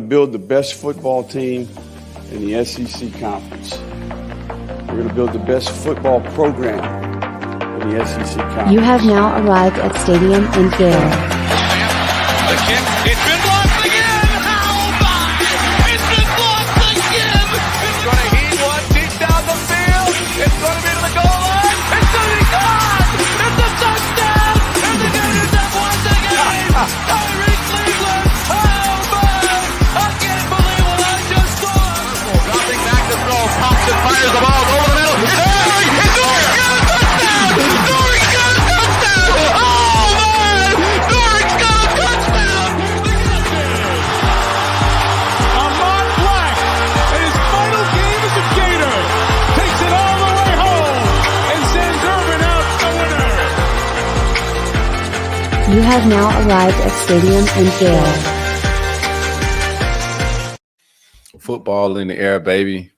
build the best football team in the SEC Conference. We're going to build the best football program in the SEC Conference. You have now arrived at Stadium in Gale. The kick, it's been blocked again! How about it? It's been blocked again! It's going to heat one deep down the field. It's going to be to the goal line. It's going to be gone! It's a touchdown! And the Gators have won the game! Tyree Cleveland! How about it? I can't believe what I just saw! Dropping back to throw. Pops and fires the ball over the middle. It's Dory! It's Dory! Got a touchdown! Dory got a touchdown! Oh, man! Dory's got a touchdown! Ahmad Black, in his final game as a Gator, takes it all the way home and sends Urban out the winner. You have now arrived at Stadium in Gale. Football in the air, baby.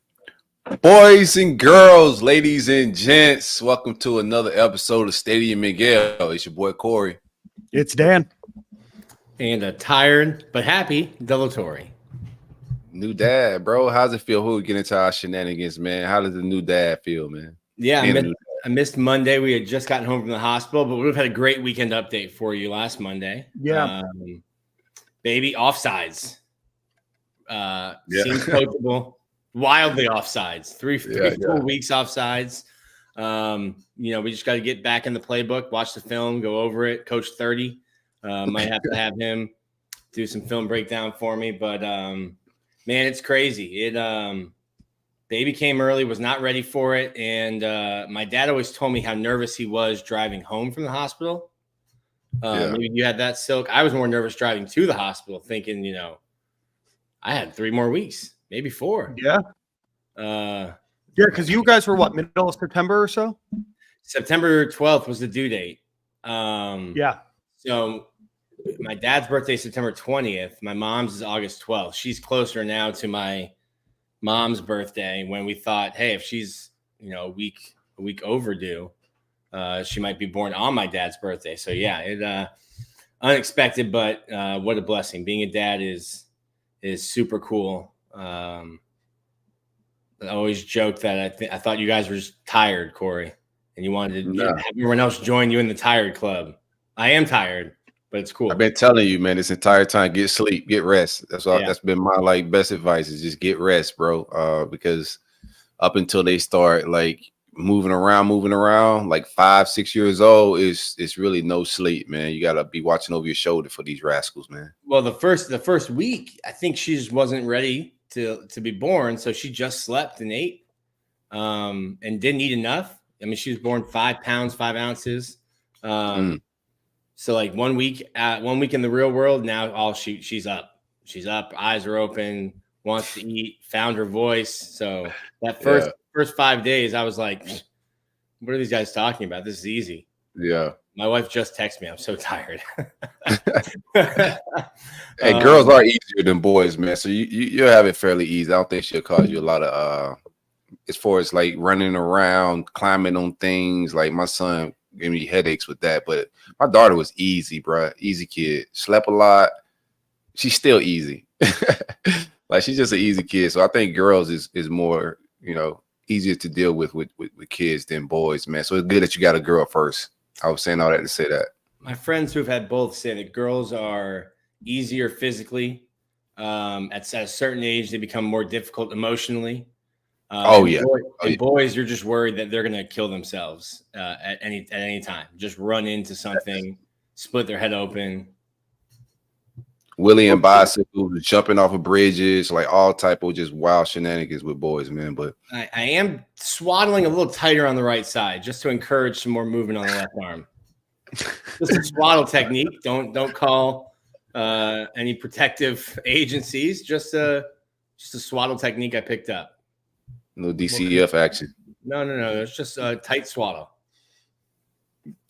Boys and girls, ladies and gents, welcome to another episode of Stadium in Gale. It's your boy Corey. It's Dan. And a tired but happy Delatorre. New dad, bro. How's it feel? Who we get into our shenanigans, man? How does the new dad feel, man? Yeah, I missed Monday. We had just gotten home from the hospital, but we've had a great weekend update for you last Monday. Yeah. Baby, offsides. Seems coachable. Wildly offsides. Three full weeks offsides. We just got to get back in the playbook, watch the film, go over it. Coach 30. Might have to have him do some film breakdown for me. But, man, it's crazy. Baby came early, was not ready for it. And my dad always told me how nervous he was driving home from the hospital. Maybe you had that, Silk. I was more nervous driving to the hospital thinking, I had 3 more weeks, maybe 4. Yeah. Because you guys were what, middle of September or so? September 12th was the due date. Yeah. So my dad's birthday is September 20th. My mom's is August 12th. She's closer now to my mom's birthday when we thought, hey, if she's, a week overdue, she might be born on my dad's birthday. So yeah, it unexpected, but what a blessing. Being a dad is super cool. I always joke that I thought you guys were just tired, Corey, and you wanted to have everyone else join you in the tired club. I am tired, but it's cool. I've been telling you, man, this entire time, get sleep, get rest. That's all. That's been my best advice is just get rest, bro. Because up until they start moving around, like 5-6 years old, it's really no sleep, man. You gotta be watching over your shoulder for these rascals, man. Well, the first week, I think she just wasn't ready to be born, so she just slept and ate, and didn't eat enough. I mean, she was born 5 pounds 5 ounces. So 1 week in the real world, now she's up, eyes are open, wants to eat, found her voice. So that first 5 days, I was like, what are these guys talking about? This is easy. Yeah. My wife just texted me. I'm so tired. Hey, girls are easier than boys, man. So you'll have it fairly easy. I don't think she'll cause you a lot of as far as running around, climbing on things. Like my son gave me headaches with that, but my daughter was easy, bro. Easy kid. Slept a lot. She's still easy. She's just an easy kid. So I think girls is more, easier to deal with kids than boys, man. So it's good that you got a girl first. I was saying all that to say that. My friends who've had both say that girls are easier physically. At a certain age, they become more difficult emotionally. Boys, you're just worried that they're going to kill themselves at any time. Just run into something, split their head open. Willie and bicycles, jumping off of bridges, all type of just wild shenanigans with boys, man. But I am swaddling a little tighter on the right side just to encourage some more movement on the left arm. Just a swaddle technique. Don't call any protective agencies. Just a swaddle technique I picked up. No DCF action. No. It's just a tight swaddle.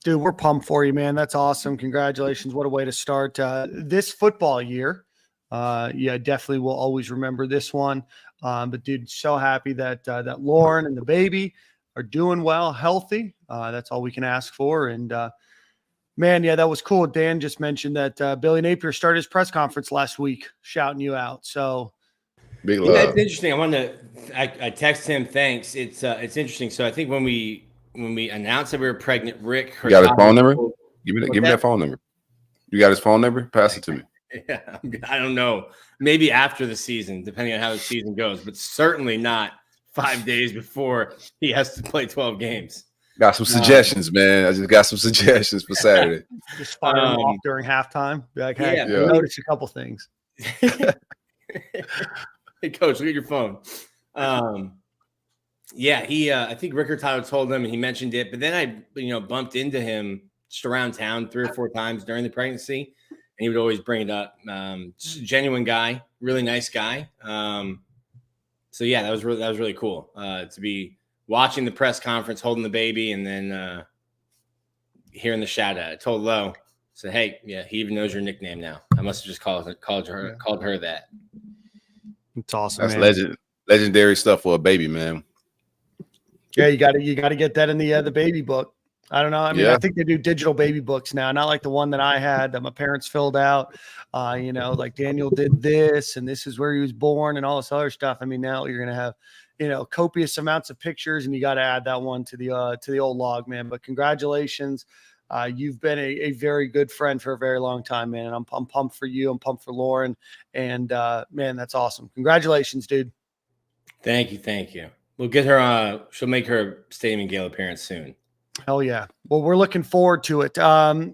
Dude, we're pumped for you, man. That's awesome. Congratulations. What a way to start this football year. Definitely will always remember this one. But, dude, so happy that Lauren and the baby are doing well, healthy. That's all we can ask for. And Man, yeah, that was cool. Dan just mentioned that Billy Napier started his press conference last week, shouting you out. So big love. Yeah, it's interesting. I texted him. Thanks. It's interesting. So I think when we announced that we were pregnant, Rick, You got his phone number? Give me that phone number. You got his phone number? Pass it to me. Yeah, I don't know. Maybe after the season, depending on how the season goes, but certainly not 5 days before he has to play 12 games. Got some suggestions, man. I just got some suggestions for Saturday. just fire him off during halftime. Be like, hey, I noticed a couple things. Hey, coach, look at your phone. Yeah, I think Rick or Tyler told him, and he mentioned it, but then I, bumped into him just around town 3 or 4 times during the pregnancy, and he would always bring it up. Just a genuine guy, really nice guy. So yeah, that was really cool to be watching the press conference, holding the baby, and then hearing the shout out. I told Lo, said, "Hey, yeah, he even knows your nickname now. I must have just called her that." It's awesome. That's legendary stuff for a baby, man. Yeah, you got to get that in the baby book. I don't know. I mean, I think they do digital baby books now, not like the one that I had that my parents filled out. Like Daniel did this, and this is where he was born, and all this other stuff. I mean, now you're gonna have, copious amounts of pictures, and you got to add that one to the old log, man. But congratulations. You've been a very good friend for a very long time, man. And I'm pumped for you. I'm pumped for Lauren. And man, that's awesome. Congratulations, dude. Thank you. We'll get her. She'll make her Stadium and Gale appearance soon. Hell yeah. Well, we're looking forward to it.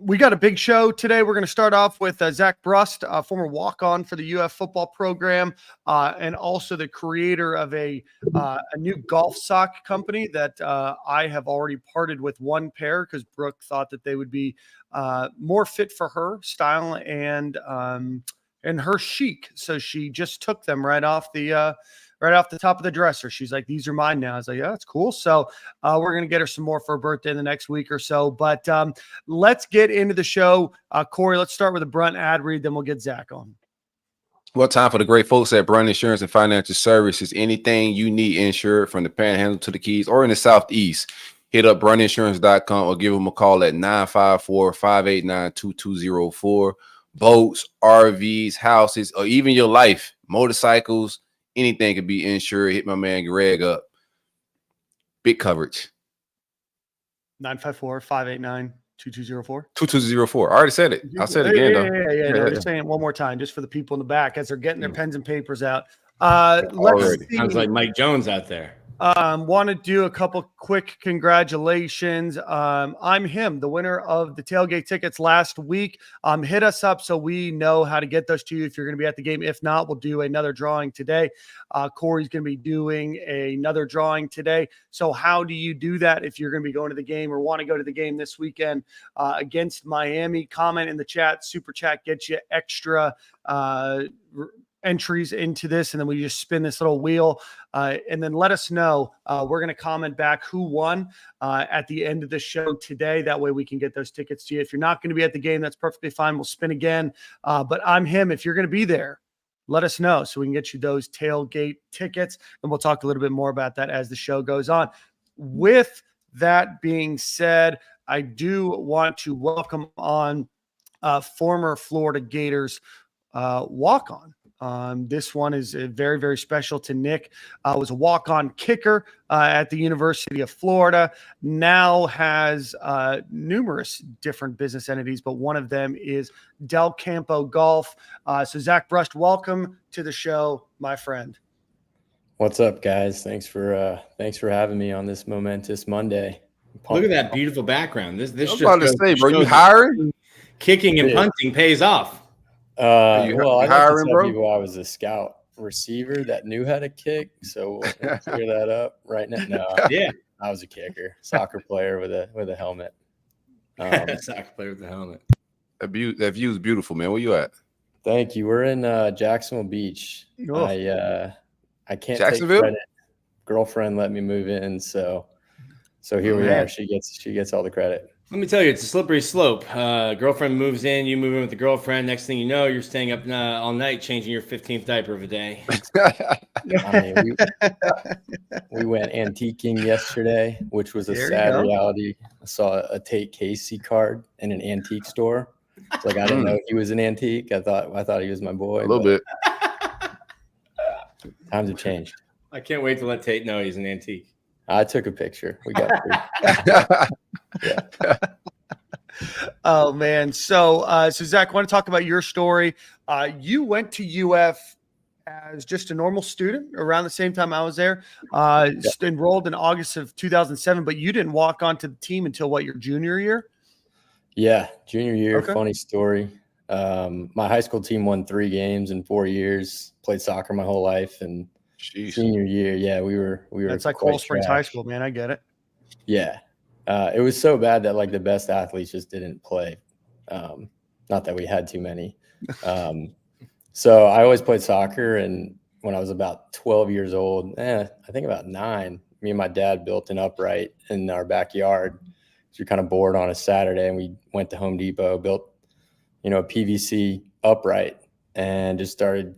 We got a big show today. We're going to start off with Zach Brust, former walk-on for the UF football program, and also the creator of a new golf sock company that I have already parted with one pair because Brooke thought that they would be more fit for her style and her chic. So she just took them right off the top of the dresser. She's like, these are mine now. I was like, yeah, that's cool. So we're going to get her some more for her birthday in the next week or so. But let's get into the show. Corey, let's start with a Brunt ad read, then we'll get Zach on. Well, time for the great folks at Brunt Insurance and Financial Services. Anything you need insured from the Panhandle to the Keys or in the Southeast, hit up bruntinsurance.com or give them a call at 954-589-2204. Boats, RVs, houses, or even your life, motorcycles, anything could be insured. Hit my man Greg up. Big coverage. 954-589-2204. 2204. I already said it. I'll say it again, though. Yeah. No, just saying it one more time, just for the people in the back as they're getting their pens and papers out. Let's see. Sounds like Mike Jones out there. Want to do a couple quick congratulations. I'm him, the winner of the tailgate tickets last week. Hit us up so we know how to get those to you if you're going to be at the game. If not, we'll do another drawing today. Corey's going to be doing another drawing today. So how do you do that if you're going to be going to the game or want to go to the game this weekend against Miami? Comment in the chat. Super chat gets you extra entries into this, and then we just spin this little wheel and then let us know. We're going to comment back who won at the end of the show today. That way we can get those tickets to you. If you're not going to be at the game, that's perfectly fine. We'll spin again. But I'm him. If you're going to be there, let us know so we can get you those tailgate tickets, and we'll talk a little bit more about that as the show goes on. With that being said, I do want to welcome on former Florida Gators walk-on. This one is very, very special to Nick. Was a walk-on kicker at the University of Florida. Now has numerous different business entities, but one of them is Del Campo Golf. So Zach Brust, welcome to the show, my friend. What's up, guys? Thanks for having me on this momentous Monday. Look at that beautiful background. This I'm just about to say, bro, you hiring? Kicking and punting pays off. Well, I hiring, tell bro? people I was a scout receiver that knew how to kick, so we'll clear that up right now. No, Yeah, I was a kicker, soccer player with a helmet. soccer player with the helmet. That view is beautiful, man. Where you at? Thank you. We're in Jacksonville Beach. Oh. I can't Jacksonville? take credit. Girlfriend let me move in, so here we are. She gets all the credit. Let me tell you, it's a slippery slope. Girlfriend moves in, you move in with the girlfriend. Next thing you know, you're staying up all night changing your 15th diaper of a day. I mean, we went antiquing yesterday, which was a There you sad go. reality. I saw a Tate Casey card in an antique store. It's like I didn't know he was an antique. I thought he was my boy. A little bit. Times have changed. I can't wait to let Tate know he's an antique. I took a picture. We got three. Yeah. Oh man. So Zach, I want to talk about your story. You went to UF as just a normal student around the same time I was there, enrolled in August of 2007, but you didn't walk onto the team until what, your junior year? Yeah. Junior year. Okay. Funny story. My high school team won 3 games in 4 years, played soccer my whole life. And senior year, yeah, we were. That's like quite Cold Springs trash. High School, man. I get it. Yeah. It was so bad that like the best athletes just didn't play. Not that we had too many. So I always played soccer. And when I was about 12 years old, I think about 9, me and my dad built an upright in our backyard. So you're kind of bored on a Saturday, and we went to Home Depot, built, a PVC upright, and just started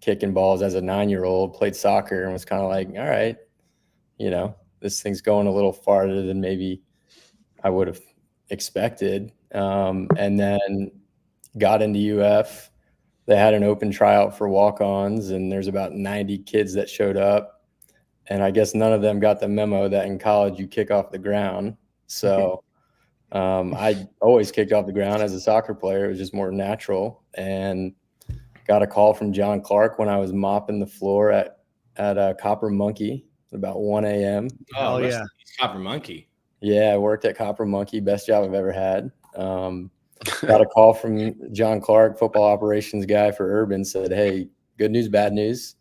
kicking balls as a 9-year-old, played soccer, and was kind of like, all right, this thing's going a little farther than maybe I would have expected. And then got into UF. They had an open tryout for walk-ons, and there's about 90 kids that showed up. And I guess none of them got the memo that in college you kick off the ground. So I always kicked off the ground as a soccer player. It was just more natural. And got a call from John Clark when I was mopping the floor at Copper Monkey at about 1 a.m. Oh yeah, Copper Monkey. Yeah, I worked at Copper Monkey. Best job I've ever had. Got a call from John Clark, football operations guy for Urban, said, hey, good news, bad news.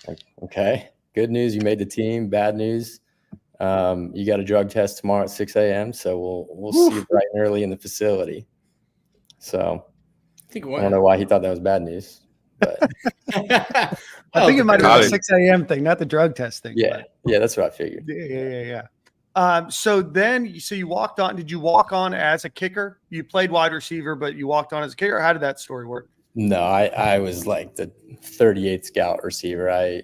Like, okay, good news, you made the team. Bad news, you got a drug test tomorrow at 6 a.m., so we'll see you bright and early in the facility. So I don't know why he thought that was bad news. But I think it might have been the 6 a.m. thing, not the drug test thing. Yeah, that's what I figured. Yeah. So you walked on. Did you walk on as a kicker? You played wide receiver, but you walked on as a kicker. How did that story work? No, I was like the 38th scout receiver. I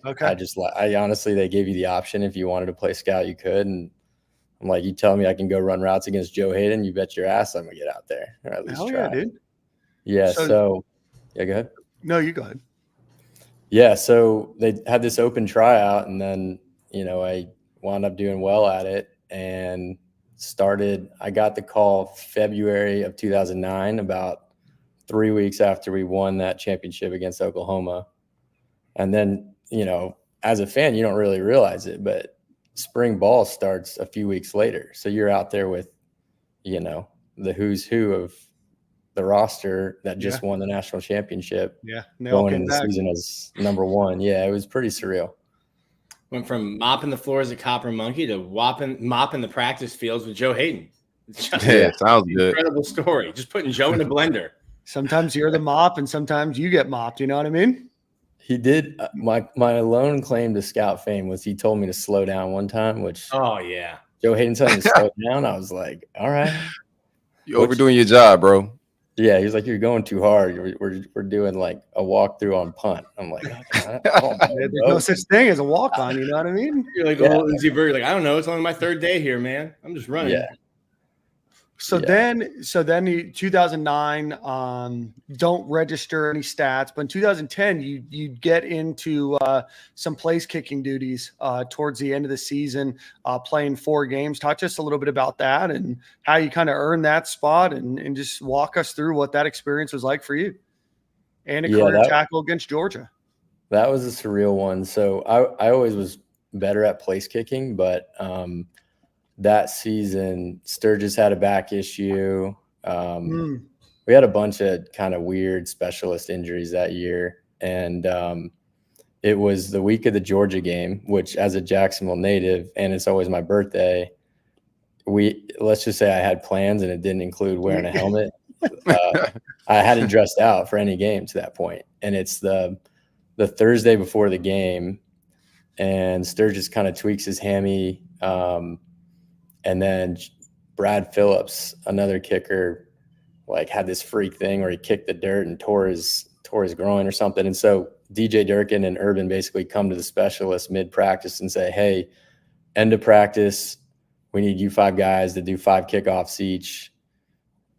honestly, they gave you the option. If you wanted to play scout, you could. And I'm like, you tell me I can go run routes against Joe Hayden, you bet your ass I'm gonna get out there, or at least try. Yeah, dude. Yeah. So yeah, go ahead. No, you go ahead. Yeah. So they had this open tryout, and then, I wound up doing well at it and I got the call February of 2009, about 3 weeks after we won that championship against Oklahoma. And then, as a fan, you don't really realize it, but spring ball starts a few weeks later. So you're out there with, the who's who of the roster that just won the national championship. Yeah. Going into the season as number 1. Yeah, it was pretty surreal. Went from mopping the floors at Copper Monkey to mopping the practice fields with Joe Hayden. Sounds good. Incredible story. Just putting Joe in the blender. Sometimes you're the mop, and sometimes you get mopped. You know what I mean? He did. My lone claim to scout fame was he told me to slow down one time, which Joe Hayden told me to slow down. I was like, all right. You're overdoing your job, bro. Yeah, he's like, you're going too hard. We're doing like a walkthrough on punt. I'm like, there's no such thing as a walk on. You know what I mean? You're like the whole Lindsey Bird. Like, I don't know. It's only my 3rd day here, man. I'm just running. Yeah. So then in 2009, don't register any stats, but in 2010, you get into some place kicking duties towards the end of the season, playing 4 games. Talk to us a little bit about that and how you kind of earned that spot, and just walk us through what that experience was like for you. And a career tackle against Georgia. That was a surreal one. So I always was better at place kicking, but that season, Sturgis had a back issue. We had a bunch of kind of weird specialist injuries that year. And it was the week of the Georgia game, which as a Jacksonville native, and it's always my birthday, let's just say I had plans and it didn't include wearing a helmet. I hadn't dressed out for any game to that point. And it's the Thursday before the game, and Sturgis kind of tweaks his hammy. And then Brad Phillips, another kicker, like had this freak thing where he kicked the dirt and tore his groin or something. And so DJ Durkin and Urban basically come to the specialist mid-practice and say, hey, end of practice, we need you 5 guys to do 5 kickoffs each.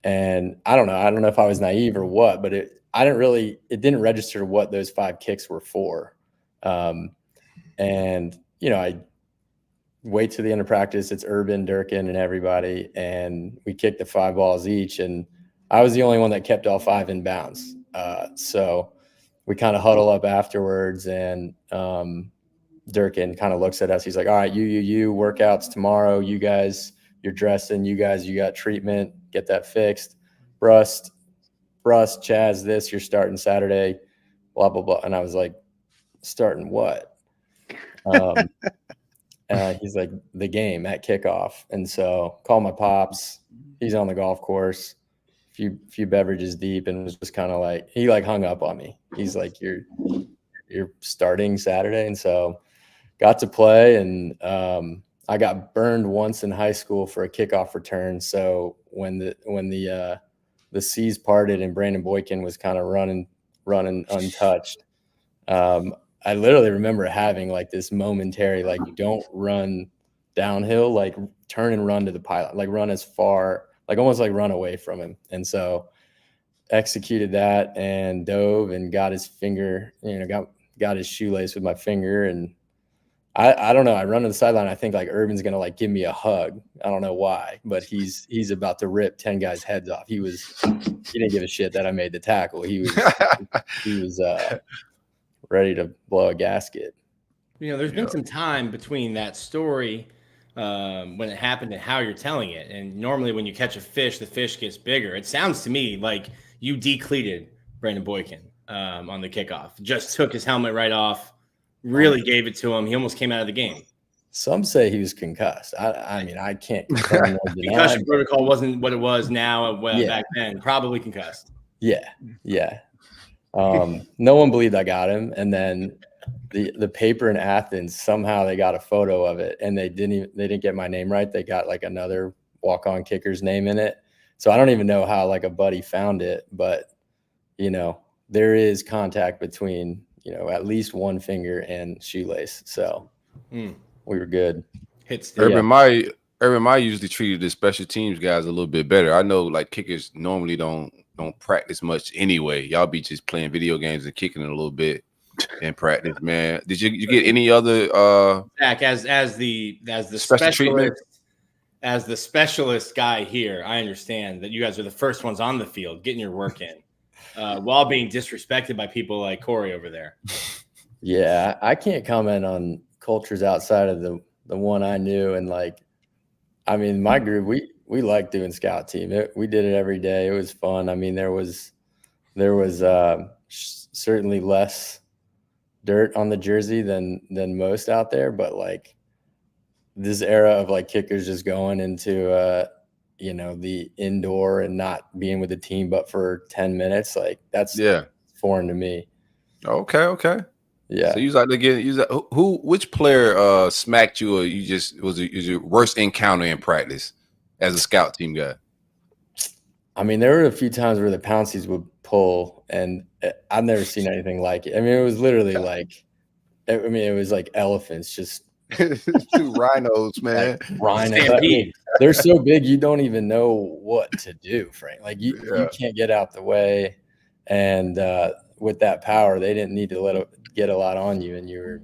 And I don't know if I was naive or what, but it didn't register what those 5 kicks were for. And, I wait to the end of practice. It's Urban, Durkin, and everybody. And we kicked the 5 balls each. And I was the only one that kept all 5 in bounds. So we kind of huddle up afterwards, and Durkin kind of looks at us. He's like, all right, you workouts tomorrow. You guys, you're dressing. You guys, you got treatment. Get that fixed. Brust, Chaz, this, you're starting Saturday, blah, blah, blah. And I was like, starting what? He's like, the game at kickoff. And so call my pops. He's on the golf course, few beverages deep, and was just kind of like, he like hung up on me. He's like, you're starting Saturday. And so got to play, and I got burned once in high school for a kickoff return. So when the seas parted and Brandon Boykin was kind of running untouched, I literally remember having like this momentary, like, don't run downhill, like turn and run to the pylon, like run as far, like almost like run away from him. And so executed that and dove and got his finger, got his shoelace with my finger. And I don't know. I run to the sideline. I think like Urban's going to like give me a hug. I don't know why, but he's about to rip 10 guys' heads off. He didn't give a shit that I made the tackle. He was ready to blow a gasket. There's been some time between that story when it happened and how you're telling it. And normally when you catch a fish, the fish gets bigger. It sounds to me like you decleated Brandon Boykin on the kickoff. Just took his helmet right off, really gave it to him. He almost came out of the game. Some say he was concussed. I mean, I can't confirm or deny. Concussion protocol wasn't what it was now back then. Probably concussed. Yeah. No one believed I got him. And then the paper in Athens, somehow they got a photo of it, and they didn't get my name right. They got like another walk-on kicker's name in it. So I don't even know how like a buddy found it, but there is contact between, at least one finger and shoelace. So we were good. Urban Meyer usually treated the special teams guys a little bit better. I know like kickers normally don't practice much anyway. Y'all be just playing video games and kicking it a little bit in practice, man. Did you get any other Zach, as the specialist guy here, I understand that you guys are the first ones on the field getting your work in while being disrespected by people like Corey over there. Yeah, I can't comment on cultures outside of the one I knew. And like, I mean, my group, we liked doing scout team. We did it every day. It was fun. I mean, there was certainly less dirt on the jersey than most out there, but like this era of like kickers just going into the indoor and not being with the team but for 10 minutes, like that's foreign to me. Okay. Yeah. So you was like which player smacked you, or you just was your worst encounter in practice as a scout team guy? I mean, there were a few times where the Pouncies would pull, and I've never seen anything like it. I mean, it was literally like, it was like elephants, just two rhinos, man. Like rhinos. They're so big, you don't even know what to do, Frank. Like you can't get out the way, and with that power, they didn't need to get a lot on you, and you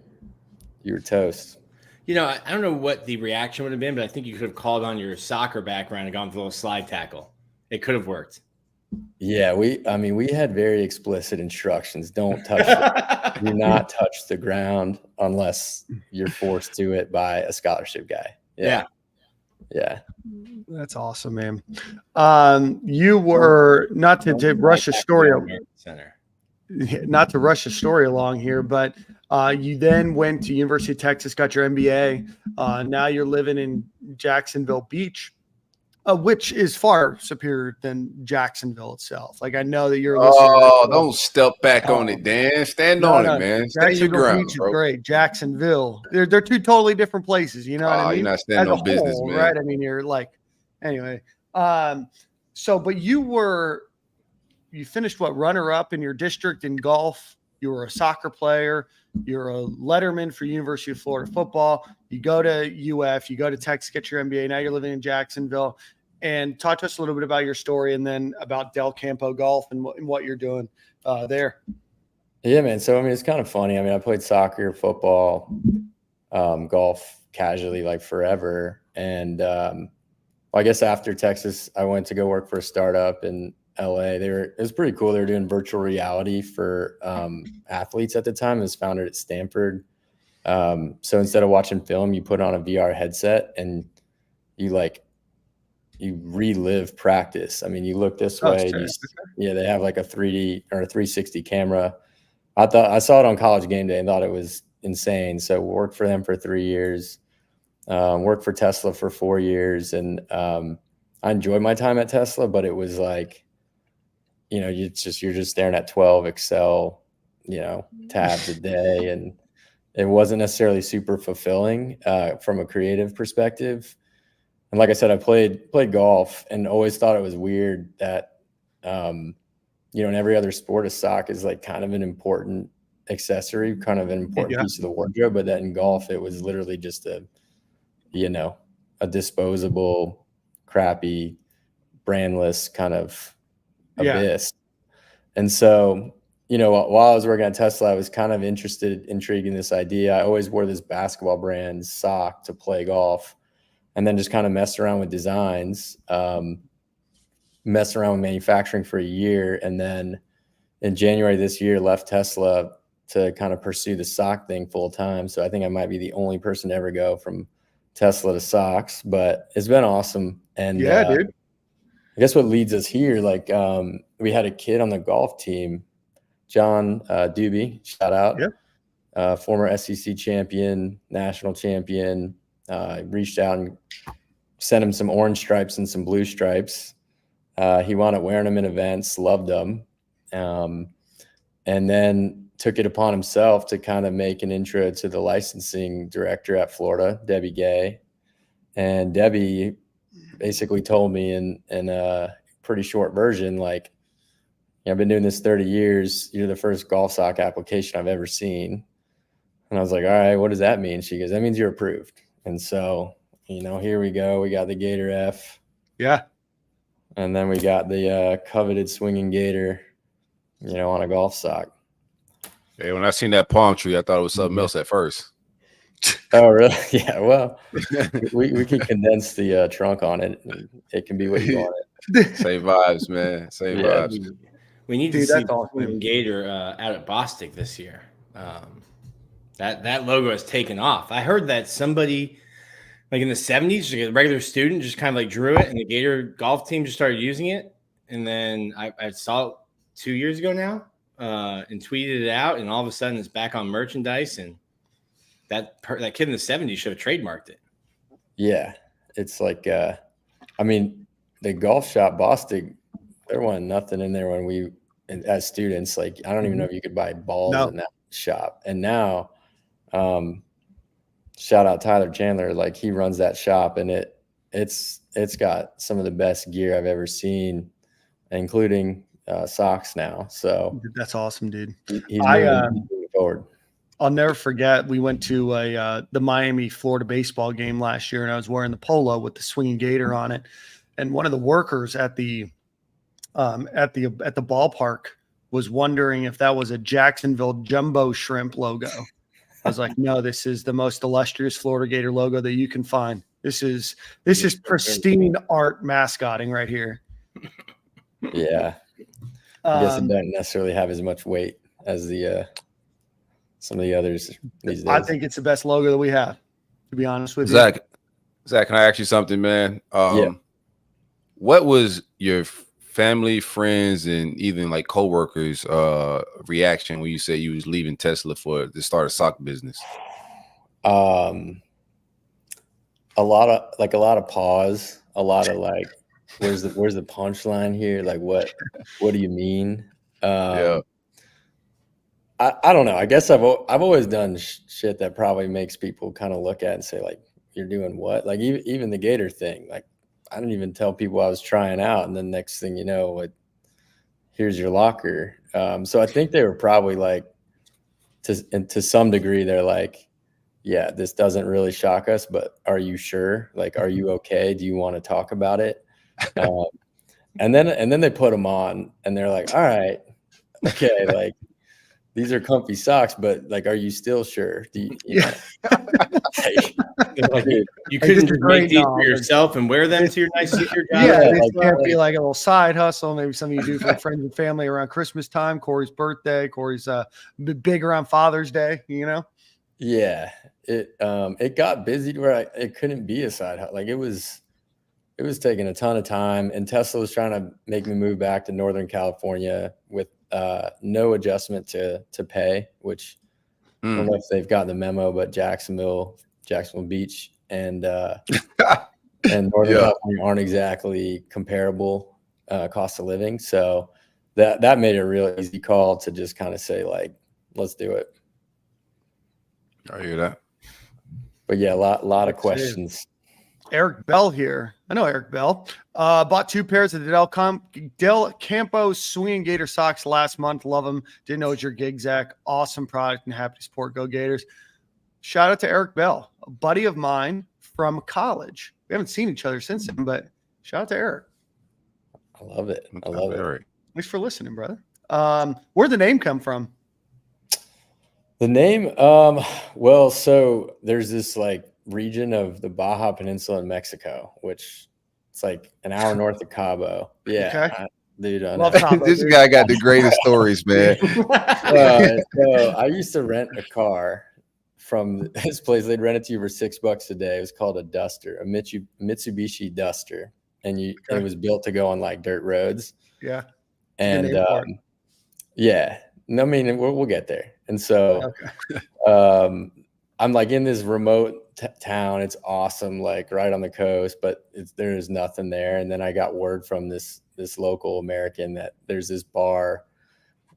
were toast. I don't know what the reaction would have been, but I think you could have called on your soccer background and gone for a little slide tackle. It could have worked. Yeah, we had very explicit instructions. Don't touch do not touch the ground unless you're forced to it by a scholarship guy. Yeah. That's awesome, man. You were not to rush a story along here, but you then went to University of Texas, got your MBA. Now you're living in Jacksonville Beach, which is far superior than Jacksonville itself. Like I know that you're listening. Oh, don't step back on it, Dan. Stand on it, man. Stand your ground, Beach is great. Jacksonville, they're two totally different places. You know what I mean? You're not standing on business, man. Right? I mean, you're like, anyway. So, but you finished runner up in your district in golf You were a soccer player. You're a letterman for University of Florida football. You go to UF. You go to Texas, get your MBA. Now you're living in Jacksonville. And talk to us a little bit about your story and then about Del Campo Golf and what you're doing there. Yeah, man. So, I mean, it's kind of funny. I mean, I played soccer, football, golf casually like forever. And I guess after Texas, I went to go work for a startup in LA. It was pretty cool. They were doing virtual reality for athletes at the time. It was founded at Stanford. So instead of watching film, you put on a VR headset and you relive practice. I mean, you look this way. They have like a 3D or a 360 camera. I saw it on College Game Day and thought it was insane. So worked for them for 3 years, worked for Tesla for 4 years. And I enjoyed my time at Tesla, but it was like, you're just staring at 12 Excel, tabs a day. And it wasn't necessarily super fulfilling from a creative perspective. And like I said, I played golf and always thought it was weird that, in every other sport, a sock is like kind of an important accessory, kind of an important piece of the wardrobe. But that in golf, it was literally just a disposable, crappy, brandless kind of abyss. And so, while I was working at Tesla, I was kind of intrigued in this idea. I always wore this basketball brand sock to play golf. And then just kind of messed around with designs, messed around with manufacturing for a year. And then in January this year, left Tesla to kind of pursue the sock thing full time. So I think I might be the only person to ever go from Tesla to socks, but it's been awesome. And dude, I guess what leads us here, we had a kid on the golf team, John Doobie, shout out, former SEC champion, national champion. Reached out and sent him some orange stripes and some blue stripes. He wound up wearing them in events, loved them. And then took it upon himself to kind of make an intro to the licensing director at Florida, Debbie Gay. And Debbie basically told me in a pretty short version, I've been doing this 30 years. You're the first golf sock application I've ever seen. And I was like, all right, what does that mean? She goes, that means you're approved. And so, here we go. We got the Gator F. Yeah. And then we got the coveted swinging Gator, on a golf sock. Hey, when I seen that palm tree, I thought it was something else at first. Oh, really? Yeah. Well, we can condense the trunk on it. It can be what you want it. Same vibes, man. Same vibes. We need to see the Gator out at Bostic this year. That logo has taken off. I heard that somebody in the 70s, a regular student just kind of drew it and the Gator golf team just started using it. And then I saw it 2 years ago now and tweeted it out. And all of a sudden it's back on merchandise. And that kid in the 70s should have trademarked it. Yeah. It's the golf shop, Bostic, there wasn't nothing in there when as students, I don't even know if you could buy balls in that shop. And now, shout out Tyler Chandler, he runs that shop and it's got some of the best gear I've ever seen, including socks now. So that's awesome, dude. He's moving forward. I'll never forget. We went to the Miami Florida baseball game last year, and I was wearing the polo with the swinging Gator on it. And one of the workers at the ballpark was wondering if that was a Jacksonville Jumbo Shrimp logo. I was like, no, this is the most illustrious Florida Gator logo that you can find. This is pristine art mascotting right here. Yeah. I guess it doesn't necessarily have as much weight as some of the others these days. I think it's the best logo that we have, to be honest with you. Zach, can I ask you something, man? What was your family, friends, and even coworkers reaction when you said you was leaving Tesla to start a sock business? A lot of pause, a lot of where's the punchline here? What do you mean? I don't know. I guess I've always done shit that probably makes people kind of look at and say you're doing what? Even the Gator thing, I didn't even tell people I was trying out. And then next thing you know, here's your locker. So I think they were probably to some degree, they're like, yeah, this doesn't really shock us, but are you sure? Like, are you okay? Do you want to talk about it? And then they put them on, and they're like, all right, okay, like these are comfy socks, but like, are you still sure? Do you know? Like, you couldn't just make these for yourself and wear them to your nice job? Yeah, it can't be like a little side hustle. Maybe something you do for friends and family around Christmas time, Corey's birthday, Corey's big around Father's Day, you know? Yeah, it got busy to where it couldn't be a side hustle. Like it was taking a ton of time, and Tesla was trying to make me move back to Northern California with no adjustment to pay, which I don't know if they've gotten the memo, but Jacksonville Beach and Northern California aren't exactly comparable cost of living. So that made it a real easy call to just kind of say, like, let's do it. I hear that. But yeah, a lot of questions. Eric Bell here. I know Eric Bell. Bought 2 pairs of the Del Campo Swinging Gator socks last month. Love them. Didn't know it was your gig, Zach. Awesome product and happy to support Go Gators. Shout out to Eric Bell, a buddy of mine from college. We haven't seen each other since then, but shout out to Eric. I love it. I love it. Thanks for listening, brother. Where'd the name come from? The name, well, so there's this like region of the Baja Peninsula in Mexico, which it's like an hour north of Cabo. Yeah, okay. Dude, this guy got the greatest stories, man. So I used to rent a car from this place. They'd rent it to you for $6 a day. It was called a Duster, a Mitsubishi Duster, and it was built to go on like dirt roads. Yeah, and yeah, no, I mean we'll get there. And so, I'm like in this remote town. It's awesome, like right on the coast, but there's nothing there. And then I got word from this local American that there's this bar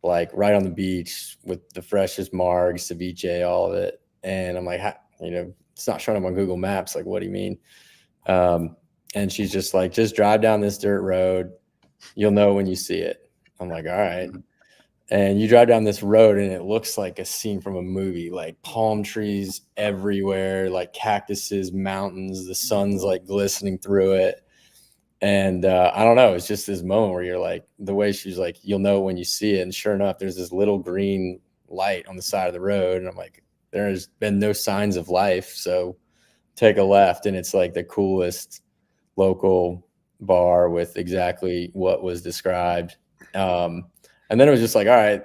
like right on the beach with the freshest margs, ceviche, all of it. And I'm like, it's not showing up on Google Maps. Like, what do you mean? And she's just like, just drive down this dirt road. You'll know when you see it. I'm like, all right. And you drive down this road and it looks like a scene from a movie, like palm trees everywhere, like cactuses, mountains, the sun's like glistening through it. And I don't know, it's just this moment where you're like, the way she's like, you'll know when you see it. And sure enough, there's this little green light on the side of the road. And I'm like, there's been no signs of life. So take a left. And it's like the coolest local bar with exactly what was described. And then it was just like, all right,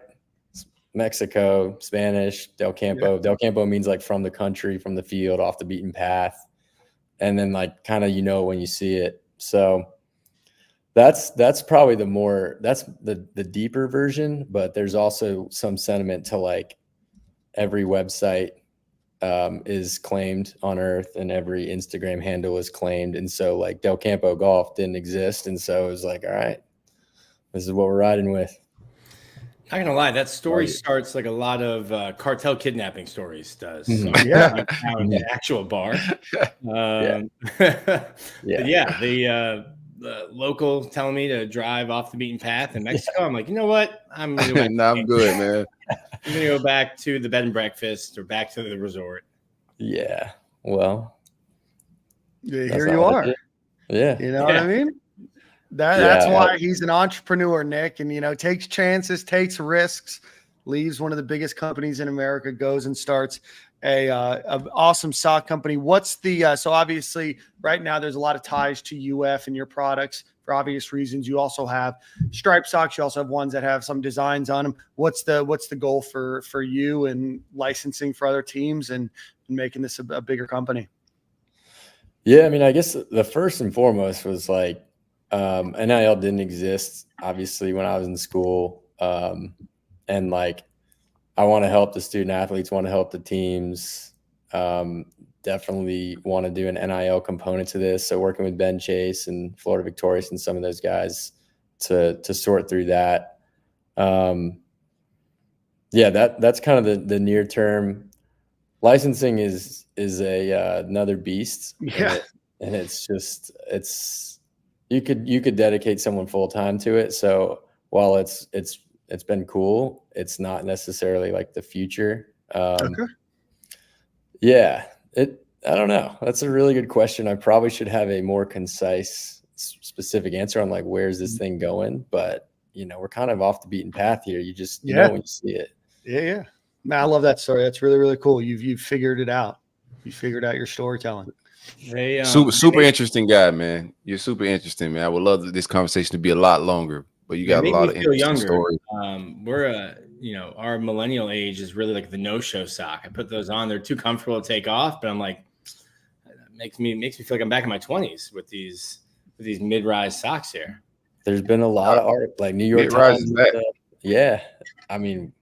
Mexico, Spanish, Del Campo. Yeah. Del Campo means like from the country, from the field, off the beaten path. And then like kind of, when you see it. So that's probably that's the deeper version, but there's also some sentiment to like every website is claimed on Earth and every Instagram handle is claimed. And so like Del Campo Golf didn't exist. And so it was like, all right, this is what we're riding with. Not gonna lie, that story starts like a lot of cartel kidnapping stories does. So yeah, an actual bar. The local telling me to drive off the beaten path in Mexico. I'm like, you know what? I'm gonna go back I'm good, man. I'm gonna go back to the bed and breakfast or back to the resort. Yeah. Well. Yeah, here you are. Yeah. You know what I mean? That's why he's an entrepreneur, Nick, and takes chances, takes risks, leaves one of the biggest companies in America, goes and starts a awesome sock company. What's the so obviously right now there's a lot of ties to UF and your products for obvious reasons. You also have striped socks. You also have ones that have some designs on them. What's the goal for you and licensing for other teams and making this a bigger company? Yeah, I mean, I guess the first and foremost was like, NIL didn't exist obviously when I was in school. And like, I want to help the student athletes, want to help the teams, definitely want to do an NIL component to this. So working with Ben Chase and Florida Victorious and some of those guys to sort through that. That's kind of the near term. Licensing is another beast. Yeah. And it's you could dedicate someone full time to it. So while it's It's been cool. It's not necessarily like the future. Okay. Yeah, I don't know. That's a really good question. I probably should have a more concise, specific answer on like where's this thing going. But we're kind of off the beaten path here. You just know when you see it. Yeah. Man, I love that story. That's really, really cool. You've figured it out. You figured out your storytelling. Super interesting guy, man. You're super interesting, man. I would love this conversation to be a lot longer, but you got a lot of interesting stories. We're our millennial age is really like the no-show sock. I put those on; they're too comfortable to take off. But I'm like, makes me feel like I'm back in my 20s with these mid-rise socks here. There's been a lot of art, like New York Times. Yeah, I mean,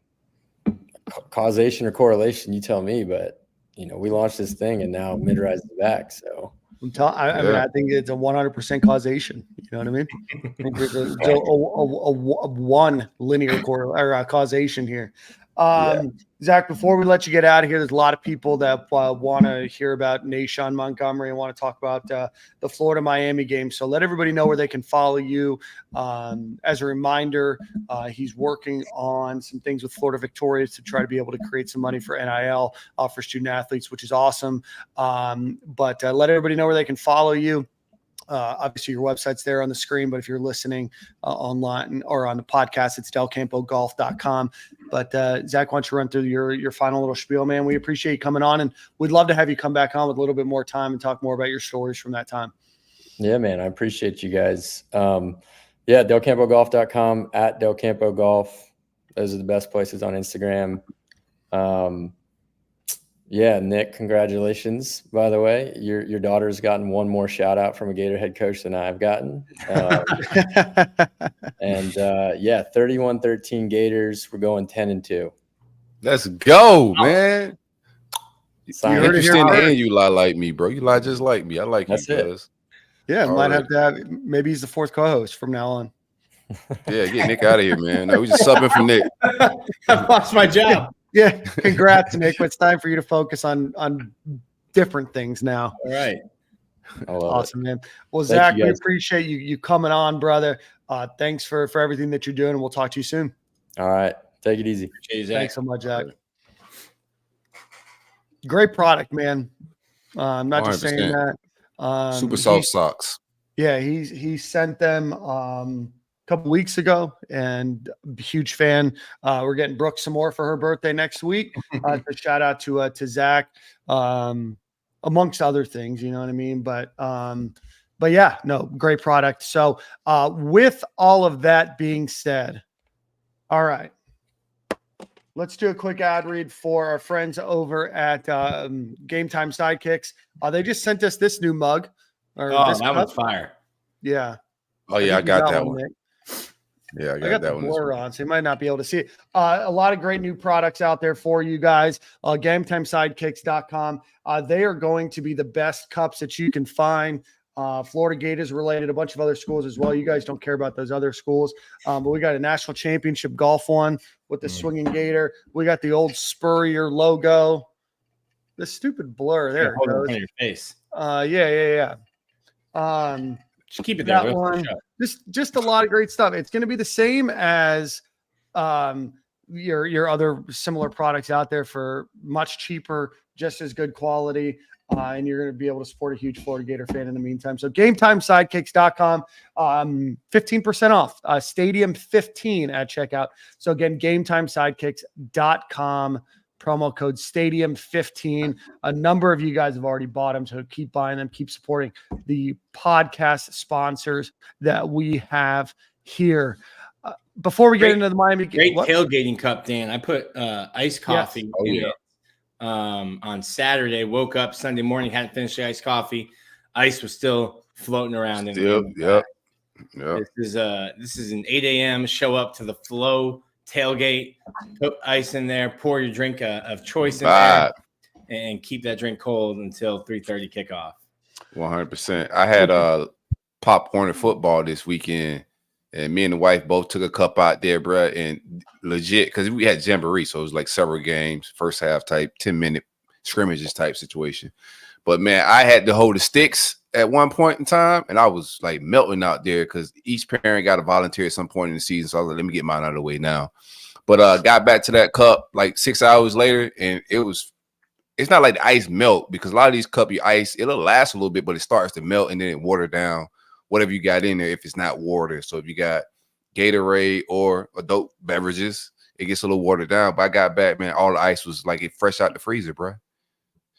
causation or correlation, you tell me. But we launched this thing, and now mid-rise is back. So I mean, I think it's a 100% causation. You know what I mean? I think there's a one linear causation here. Zach, before we let you get out of here, there's a lot of people that want to hear about Naeshaun Montgomery and want to talk about the Florida Miami game. So let everybody know where they can follow you. As a reminder, he's working on some things with Florida Victorious to try to be able to create some money for NIL for student athletes, which is awesome. But let everybody know where they can follow you. Obviously, your website's there on the screen, but if you're listening online or on the podcast, it's delcampogolf.com. But Zach, why don't you run through your final little spiel, man? We appreciate you coming on, and we'd love to have you come back on with a little bit more time and talk more about your stories from that time. Yeah, man, I appreciate you guys. delcampogolf.com, at delcampogolf. Those are the best places on Instagram. Yeah, Nick, congratulations, by the way. Your daughter's gotten one more shout out from a Gator head coach than I've gotten. And 31-13 Gators. We're going 10-2. Let's go, man. You're interesting, and you lie like me, bro. You lie just like me. I like That's you, it. guys. Yeah, might have to have, maybe he's the fourth co-host from now on. Yeah, get Nick out of here, man. No, we just subbing for Nick. I've lost my job. Yeah, congrats, Nick. But it's time for you to focus on different things now. All right. Awesome, man. Well, Zach, we appreciate you coming on, brother. Thanks for everything that you're doing, and we'll talk to you soon. All right. Take it easy. Thanks so much, Zach. Great product, man. I'm not just saying that. Super soft socks. Yeah, he sent them couple weeks ago, and huge fan. We're getting Brooke some more for her birthday next week. So shout out to Zach, amongst other things, you know what I mean? But yeah, no, great product. So with all of that being said, all right, let's do a quick ad read for our friends over at Game Time Sidekicks. They just sent us this new mug. That one's fire. Yeah. Oh yeah, I got that one. Yeah, I got that the one. blur on, so you might not be able to see it. A lot of great new products out there for you guys. GameTimeSidekicks.com. They are going to be the best cups that you can find. Florida Gators related, a bunch of other schools as well. You guys don't care about those other schools, but we got a national championship golf one with the swinging gator. We got the old Spurrier logo. The stupid blur there it goes. On your face. Yeah. Just keep it there. That one. Just a lot of great stuff. It's going to be the same as your other similar products out there for much cheaper, just as good quality. And you're going to be able to support a huge Florida Gator fan in the meantime. So GameTimeSidekicks.com, 15% off, Stadium 15 at checkout. So again, GameTimeSidekicks.com, promo code Stadium 15. A number of you guys have already bought them, so keep buying them, keep supporting the podcast sponsors that we have here. Before we get into the Miami game, tailgating cup, Dan. I put iced coffee in it on Saturday. Woke up Sunday morning, hadn't finished the iced coffee. Ice was still floating around. Yep. This is an 8 a.m. show up to the Flow tailgate, put ice in there, pour your drink of choice in there, and keep that drink cold until 3:30 kickoff. 100%. I had popcorn and football this weekend, and me and the wife both took a cup out there, bro, and legit, because we had jamboree, so it was like several games, first half type, 10-minute scrimmages type situation. But man, I had to hold the sticks at one point in time, and I was like melting out there because each parent got to volunteer at some point in the season. So I was like, let me get mine out of the way now. But got back to that cup like 6 hours later, and it's not like the ice melt because a lot of these cup you ice, it'll last a little bit, but it starts to melt and then it water down whatever you got in there if it's not water. So if you got Gatorade or adult beverages, it gets a little watered down. But I got back, man, all the ice was like it fresh out the freezer, bro.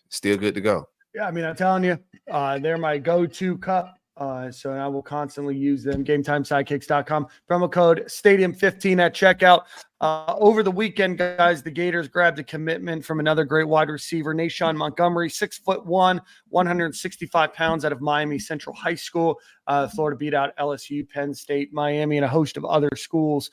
Still good to go. Yeah, I mean, I'm telling you, they're my go-to cup. So I will constantly use them. GameTimeSidekicks.com. Promo code Stadium15 at checkout. Over the weekend, guys, the Gators grabbed a commitment from another great wide receiver, Naeshaun Montgomery, 6'1", 165 pounds, out of Miami Central High School. Florida beat out LSU, Penn State, Miami, and a host of other schools.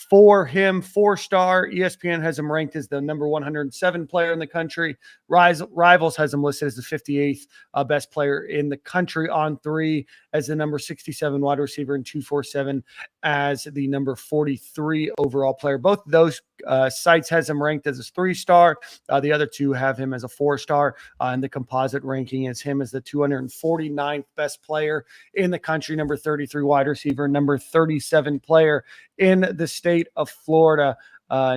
For him, 4-star. ESPN has him ranked as the number 107 player in the country. Rivals has him listed as the 58th best player in the country on 3, as the number 67 wide receiver, and 247 as the number 43 overall player. Both of those sites has him ranked as a 3-star. The other two have him as a 4-star. And the composite ranking is him as the 249th best player in the country, number 33 wide receiver, number 37 player in the state of Florida.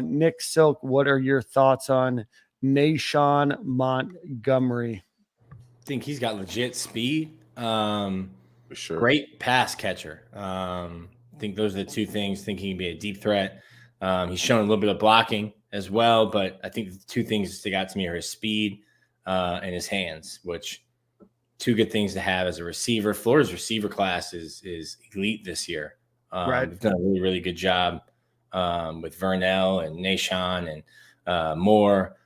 Nick Silk, what are your thoughts on Naeshaun Montgomery? I think he's got legit speed. For sure. Great pass catcher. I think those are the two things. I think he can be a deep threat. He's shown a little bit of blocking as well, but I think the two things that stick out to me are his speed and his hands, which two good things to have as a receiver. Florida's receiver class is elite this year. Right. They've done a really, really good job with Vernell and Naeshaun and Moore.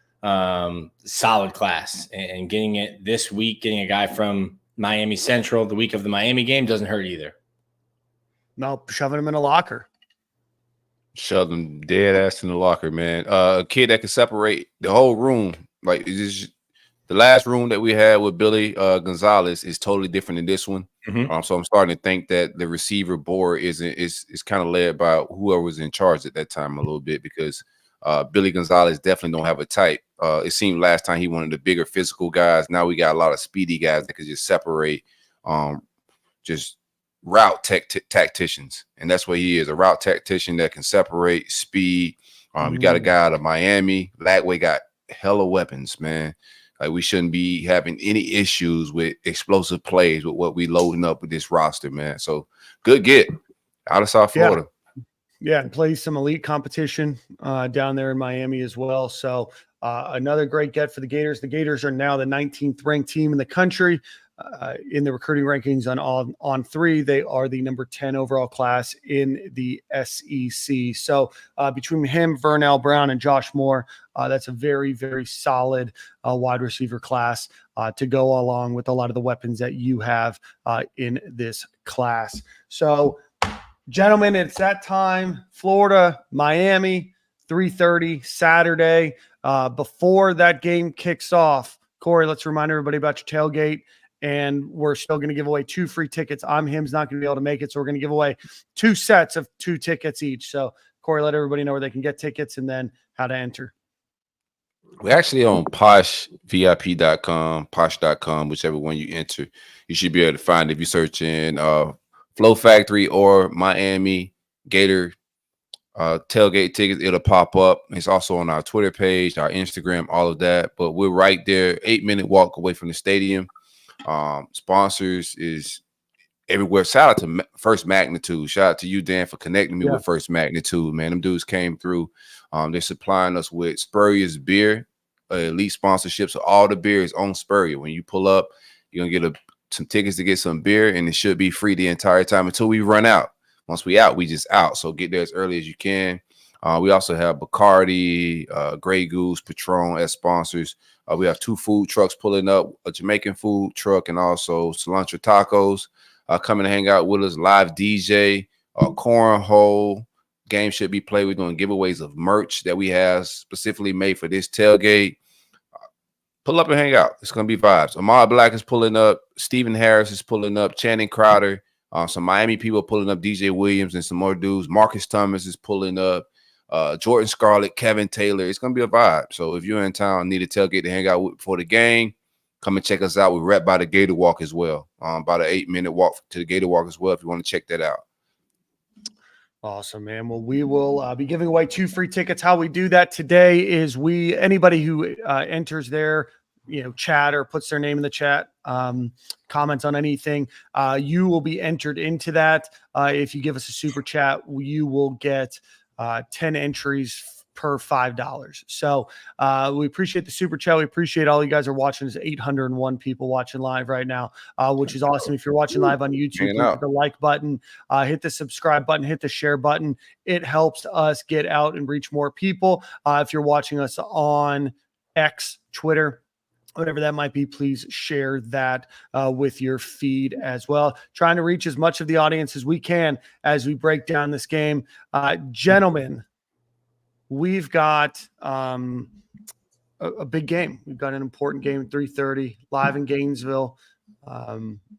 Solid class. And getting it this week, getting a guy from Miami Central the week of the Miami game doesn't hurt either. No, shoving him in a locker. Shove them dead ass in the locker, man. A kid that can separate the whole room. Like, the last room that we had with Billy Gonzalez is totally different than this one. Mm-hmm. So I'm starting to think that the receiver board is kind of led by whoever was in charge at that time a little bit, because Billy Gonzalez definitely don't have a type. It seemed last time he wanted the bigger physical guys. Now we got a lot of speedy guys that could just separate, just route tacticians. And that's what he is, a route tactician that can separate speed. You got a guy out of Miami. Lagway got hella weapons, man. Like, we shouldn't be having any issues with explosive plays with what we loading up with this roster, man. So good get out of South Florida. Yeah, and plays some elite competition down there in Miami as well. So another great get for the Gators. The Gators are now the 19th ranked team in the country in the recruiting rankings on 3. They are the number 10 overall class in the SEC. So between him, Vernell Brown, and Josh Moore, that's a very, very solid wide receiver class to go along with a lot of the weapons that you have in this class. So, gentlemen, it's that time. Florida, Miami, 3:30 Saturday. Before that game kicks off, Corey, let's remind everybody about your tailgate. And we're still going to give away 2 free tickets. Him's not going to be able to make it, so we're going to give away 2 sets of 2 tickets each. So, Corey, let everybody know where they can get tickets and then how to enter. We're actually on poshvip.com, posh.com, whichever one you enter. You should be able to find it if you search in Flow Factory or Miami Gator tailgate tickets. It'll pop up. It's also on our Twitter page, our Instagram, all of that. But we're right there, 8-minute walk away from the stadium. Sponsors is everywhere. Shout out to First Magnitude. Shout out to you, Dan, for connecting me with First Magnitude, man. Them dudes came through. They're supplying us with Spurrier's beer, elite sponsorships of all the beers on Spurrier. When you pull up, you're gonna get some tickets to get some beer, and it should be free the entire time until we run out. Once we out, we just out. So get there as early as you can. We also have Bacardi, Grey Goose, Patron as sponsors. We have 2 food trucks pulling up, a Jamaican food truck and also cilantro tacos coming to hang out with us. Live DJ, cornhole game should be played. We're doing giveaways of merch that we have specifically made for this tailgate. Pull up and hang out. It's going to be vibes. Ahmad Black is pulling up. Stephen Harris is pulling up. Channing Crowder. Some Miami people pulling up. DJ Williams and some more dudes. Marcus Thomas is pulling up. Jordan Scarlett, Kevin Taylor. It's going to be a vibe. So if you're in town, need a tailgate to hang out with before the game, come and check us out. We're right by the Gator Walk as well. About an 8-minute walk to the Gator Walk as well if you want to check that out. Awesome, man. Well, we will be giving away 2 free tickets. How we do that today is anybody who enters their chat or puts their name in the chat, comments on anything, you will be entered into that. If you give us a super chat, you will get 10 entries per $5. So we appreciate the super chat. We appreciate all you guys are watching. There's 801 people watching live right now, which is awesome. If you're watching live on YouTube, hit the like button, hit the subscribe button, hit the share button. It helps us get out and reach more people. If you're watching us on X, Twitter, whatever that might be, please share that with your feed as well. Trying to reach as much of the audience as we can as we break down this game. Gentlemen, we've got a big game. We've got an important game at 3:30 live in Gainesville.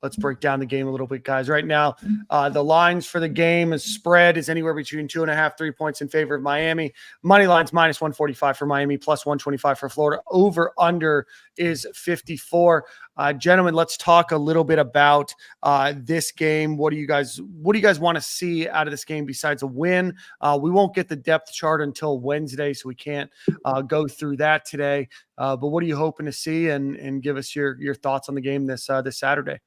Let's break down the game a little bit, guys. Right now, the lines for the game is spread is anywhere between 2.5, 3 points in favor of Miami. Money line's minus 145 for Miami, plus 125 for Florida. Over under is 54. Gentlemen, let's talk a little bit about this game. What do you guys want to see out of this game besides a win? We won't get the depth chart until Wednesday, so we can't go through that today. But what are you hoping to see? And give us your thoughts on the game this Saturday.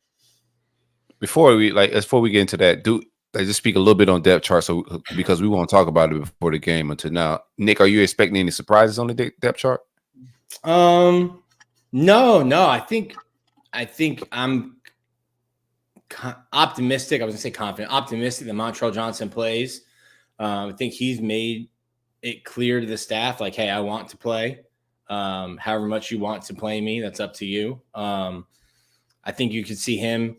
Before we get into that, just speak a little bit on depth chart, because we won't talk about it before the game until now. Nick, are you expecting any surprises on the depth chart? No. I think I'm optimistic. I was gonna say confident. Optimistic that Montrell Johnson plays. I think he's made it clear to the staff, like, hey, I want to play. However much you want to play me, that's up to you. I think you could see him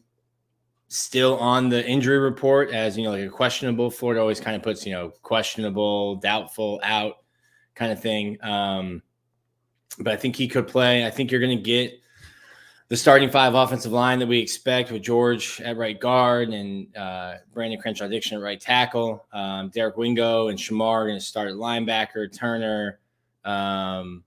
still on the injury report as, like a questionable. Florida always kind of puts, questionable, doubtful, out kind of thing. But I think he could play. I think you're going to get the starting 5 offensive line that we expect with George at right guard and Brandon Crenshaw-Dickson at right tackle. Derek Wingo and Shamar are going to start at linebacker, Turner and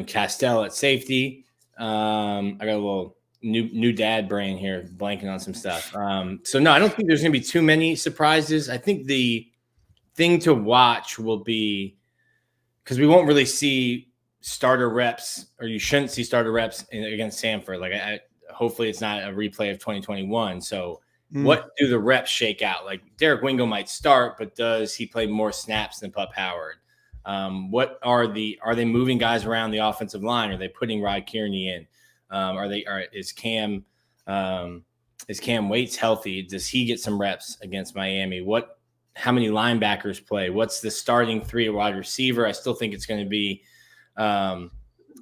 Castell at safety. I got a little new dad brain here, blanking on some stuff. So no, I don't think there's going to be too many surprises. I think the thing to watch will be, because we won't really see starter reps, or you shouldn't see starter reps against Samford. Like, hopefully it's not a replay of 2021. So what do the reps shake out? Like, Derek Wingo might start, but does he play more snaps than Pup Howard? What are they moving guys around the offensive line? Are they putting Rod Kearney in? Is Cam Waits healthy? Does he get some reps against Miami? How many linebackers play? What's the starting 3 at wide receiver? I still think it's going to be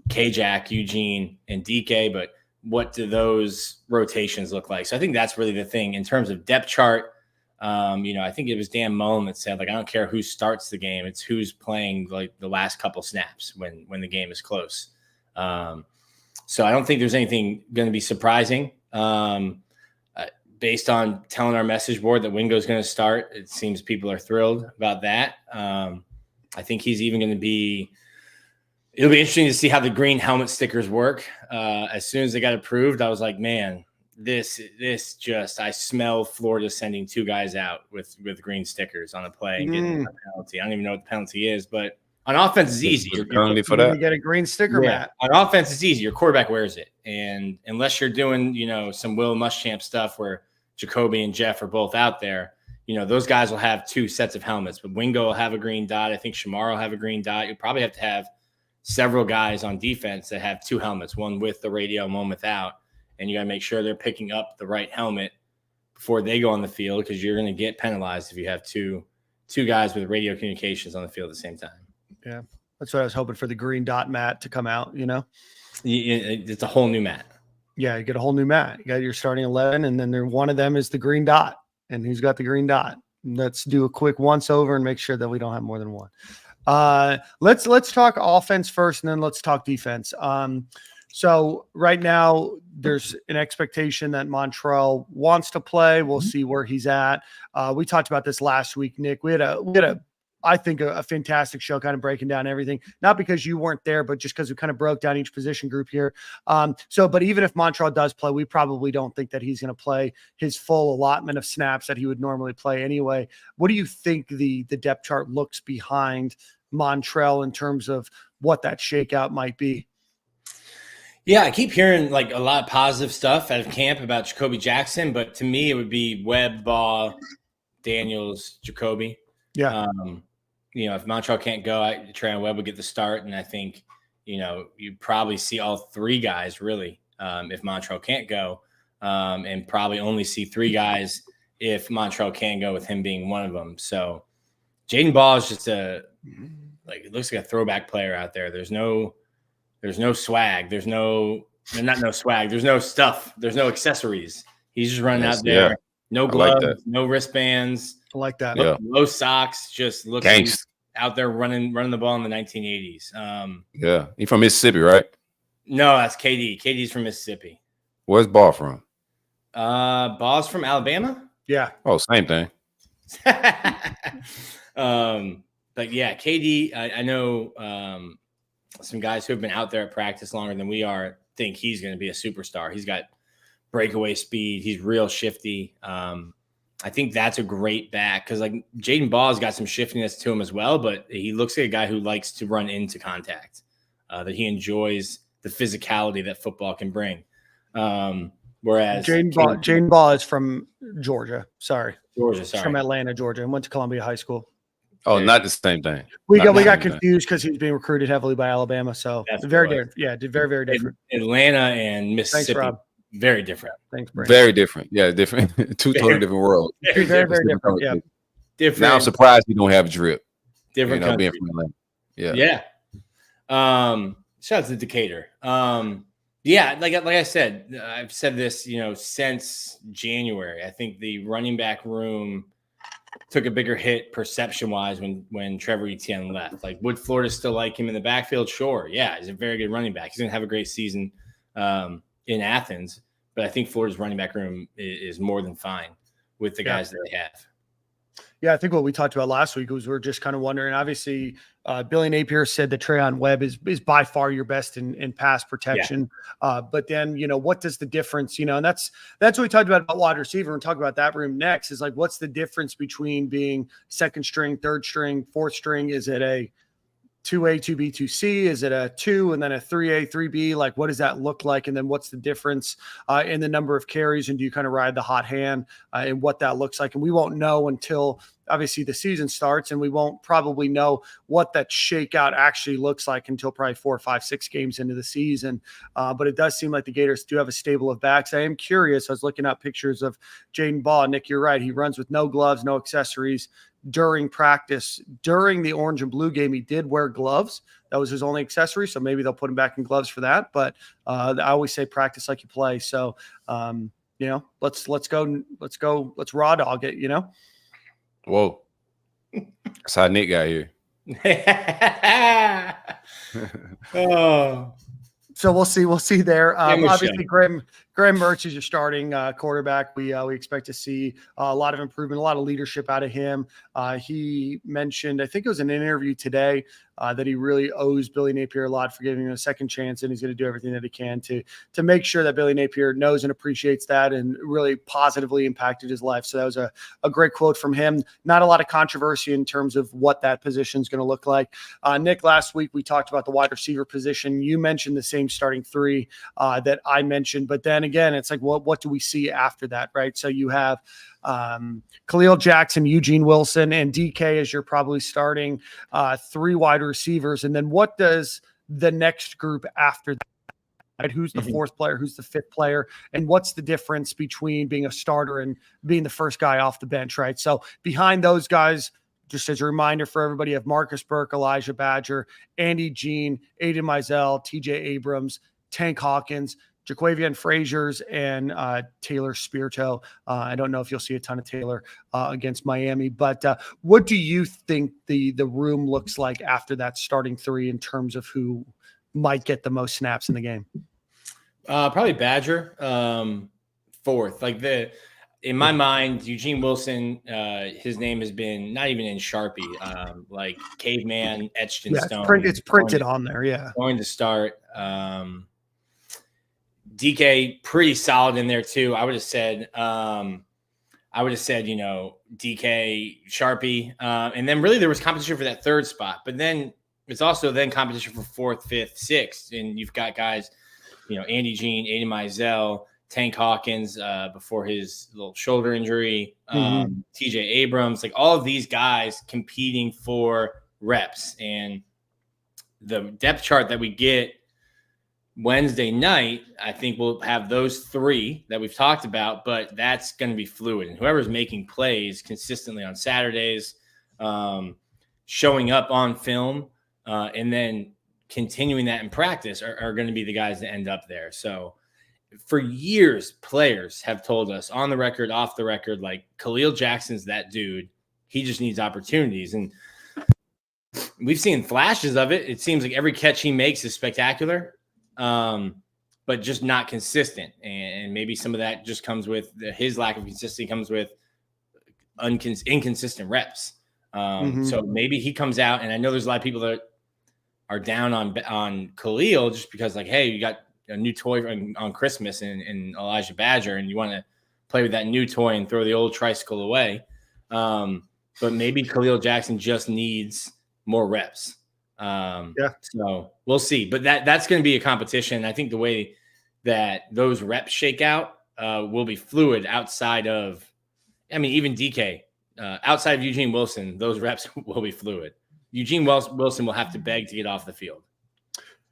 K-Jack, Eugene, and DK, but what do those rotations look like? So I think that's really the thing in terms of depth chart. I think it was Dan Mullen that said, like, I don't care who starts the game, it's who's playing like the last couple snaps when the game is close. So I don't think there's anything going to be surprising. Based on telling our message board that Wingo's going to start, it seems people are thrilled about that. I think he's even going to be – it'll be interesting to see how the green helmet stickers work. As soon as they got approved, I was like, man, this just – I smell Florida sending 2 guys out with green stickers on a play and getting a penalty. I don't even know what the penalty is, but – on offense, it's easy. You're to get a green sticker, Matt. On offense, it's easy. Your quarterback wears it. And unless you're doing, some Will Muschamp stuff where Jacoby and Jeff are both out there, those guys will have 2 sets of helmets. But Wingo will have a green dot. I think Shamar will have a green dot. You'll probably have to have several guys on defense that have 2 helmets, one with the radio, one without. And you got to make sure they're picking up the right helmet before they go on the field, because you're going to get penalized if you have two guys with radio communications on the field at the same time. Yeah, that's what I was hoping for, the green dot mat to come out, It's a whole new mat. Yeah, you get a whole new mat. You got your starting 11, and then one of them is the green dot. And who's got the green dot? Let's do a quick once over and make sure that we don't have more than one. Let's talk offense first, and then let's talk defense. So right now there's an expectation that Montrell wants to play. We'll see where he's at. We talked about this last week, Nick. We had a I think a fantastic show, kind of breaking down everything, not because you weren't there, but just because we kind of broke down each position group here. But even if Montrell does play, we probably don't think that he's going to play his full allotment of snaps that he would normally play anyway. What do you think the depth chart looks behind Montrell in terms of what that shakeout might be? Yeah, I keep hearing like a lot of positive stuff out of camp about Jacoby Jackson, but to me it would be Webb, Baugh, Daniels, Jacoby. Yeah. If Montrell can't go, Trayon Webb would get the start, and I think you probably see all three guys really if Montrell can't go, and probably only see three guys if Montrell can go, with him being one of them. So Jaden Baugh is just it looks like a throwback player out there. There's no swag. There's no swag. There's no stuff. There's no accessories. He's just running out there. Yeah. No gloves, no wristbands. I like that. Low socks, just looking out there running the ball in the 1980s. Yeah. He from Mississippi, right? No, that's KD. KD's from Mississippi. Where's Baugh from? Ball's from Alabama? Yeah. Oh, same thing. But yeah, KD, I know some guys who have been out there at practice longer than we are think he's going to be a superstar. He's got breakaway speed. He's real shifty. I think that's a great back because like Jaden Ball's got some shiftiness to him as well, but he looks like a guy who likes to run into contact, that he enjoys the physicality that football can bring. Whereas Jaden Ball is from Georgia. Sorry. He's from Atlanta, Georgia, and went to Columbia High School. Oh, not the same thing. We got confused because he was being recruited heavily by Alabama. So very different. Yeah, very, very different. Atlanta and Mississippi. Thanks, Rob. Very different. Thanks, Brandon. Very different. Yeah, different. Two totally different worlds. Very, very different. Yeah. Different. Now I'm surprised you don't have drip. Different. Being from Atlanta. Yeah. Yeah. Shout out to Decatur. Yeah, like I said, I've said this, since January. I think the running back room took a bigger hit perception-wise when Trevor Etienne left. Like, would Florida still like him in the backfield? Sure. Yeah, he's a very good running back. He's going to have a great season in Athens. But I think Florida's running back room is more than fine with the guys that they have. Yeah, I think what we talked about last week was we're just kind of wondering. Obviously, Billy Napier said that Trayon Webb is by far your best in pass protection. Yeah. But then, what does the difference, and that's what we talked about wide receiver, and talk about that room next, is like, what's the difference between being second string, third string, fourth string? Is it a 2A, 2B, 2C? Is it a 2 and then a 3A, 3B? Like, what does that look like? And then what's the difference in the number of carries? And do you kind of ride the hot hand and what that looks like? And we won't know until obviously the season starts, and we won't probably know what that shakeout actually looks like until probably 4, 5, 6 games into the season. But it does seem like the Gators do have a stable of backs. I am curious. I was looking at pictures of Jaden Baugh. Nick, you're right. He runs with no gloves, no accessories. During practice, during the orange and blue game, he did wear gloves. That was his only accessory. So maybe they'll put him back in gloves for that. But I always say practice like you play. So, let's raw dog it, Whoa. That's how Nick got here. Oh. So we'll see there. Obviously, Graham Mertz is your starting quarterback. We expect to see a lot of improvement, a lot of leadership out of him. He mentioned, I think it was an interview today, that he really owes Billy Napier a lot for giving him a second chance, and he's going to do everything that he can to make sure that Billy Napier knows and appreciates that, and really positively impacted his life. So that was a great quote from him. Not a lot of controversy in terms of what that position is going to look like. Nick, last week we talked about the wide receiver position. You mentioned the same starting three that I mentioned, but then again, it's like, what do we see after that, right? So you have Khalil Jackson, Eugene Wilson, and DK as you're probably starting 3 wide receivers. And then what does the next group after that? Right? Who's the fourth player? Who's the fifth player? And what's the difference between being a starter and being the first guy off the bench, right? So behind those guys, just as a reminder for everybody, of Marcus Burke, Elijah Badger, Andy Jean, Aiden Mizell, TJ Abrams, Tank Hawkins, Jaquavian Frazier's, and Taylor Spirito. I don't know if you'll see a ton of Taylor against Miami, but what do you think the room looks like after that starting 3 in terms of who might get the most snaps in the game? Probably Badger, fourth. Like in my mind, Eugene Wilson, his name has been not even in Sharpie, like caveman etched in stone. It's printed on there. Yeah. Going to start. DK pretty solid in there too. I would have said, DK, Sharpie. And then really there was competition for that third spot, but then it's also then competition for fourth, fifth, sixth. And you've got guys, Andy Jean, Aiden Mizell, Tank Hawkins before his little shoulder injury, TJ Abrams, like all of these guys competing for reps. And the depth chart that we get Wednesday night, I think we'll have those three that we've talked about, but that's going to be fluid. And whoever's making plays consistently on Saturdays, showing up on film, and then continuing that in practice are going to be the guys that end up there. So for years, players have told us on the record, off the record, like Khalil Jackson's that dude. He just needs opportunities. And we've seen flashes of it. It seems like every catch he makes is spectacular, but just not consistent. And maybe some of that just comes with his lack of consistency, comes with inconsistent reps. So maybe he comes out, and I know there's a lot of people that are down on Khalil just because, like, hey, you got a new toy on Christmas in Elijah Badger, and you want to play with that new toy and throw the old tricycle away. But maybe Khalil Jackson just needs more reps. So we'll see. But that's going to be a competition. I think the way that those reps shake out will be fluid outside of, even DK, outside of Eugene Wilson, those reps will be fluid. Eugene Wilson will have to beg to get off the field.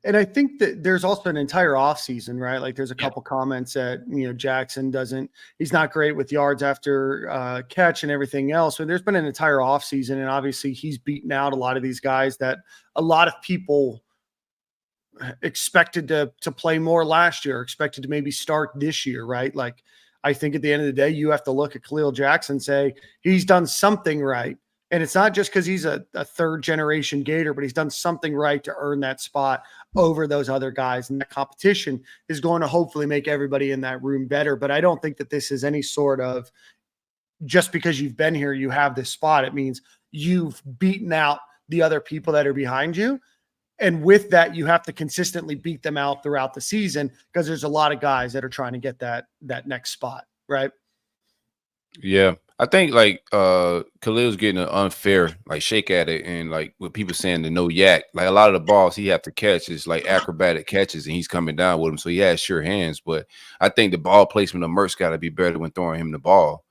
And I think that there's also an entire offseason, right? Like there's a couple comments that, Jackson he's not great with yards after catch and everything else. So there's been an entire offseason, and obviously he's beaten out a lot of these guys that a lot of people expected to play more last year, expected to maybe start this year, right? Like I think at the end of the day, you have to look at Khalil Jackson and say he's done something right. And it's not just because he's a third generation Gator, but he's done something right to earn that spot over those other guys. And that competition is going to hopefully make everybody in that room better. But I don't think that this is any sort of just because you've been here, you have this spot. It means you've beaten out the other people that are behind you. And with that, you have to consistently beat them out throughout the season because there's a lot of guys that are trying to get that next spot, right? Yeah. I think Khalil's getting an unfair shake at it, and like what people saying the no yak, like a lot of the balls he have to catch is like acrobatic catches, and he's coming down with them, so he has sure hands. But I think the ball placement of Mertz got to be better when throwing him the ball,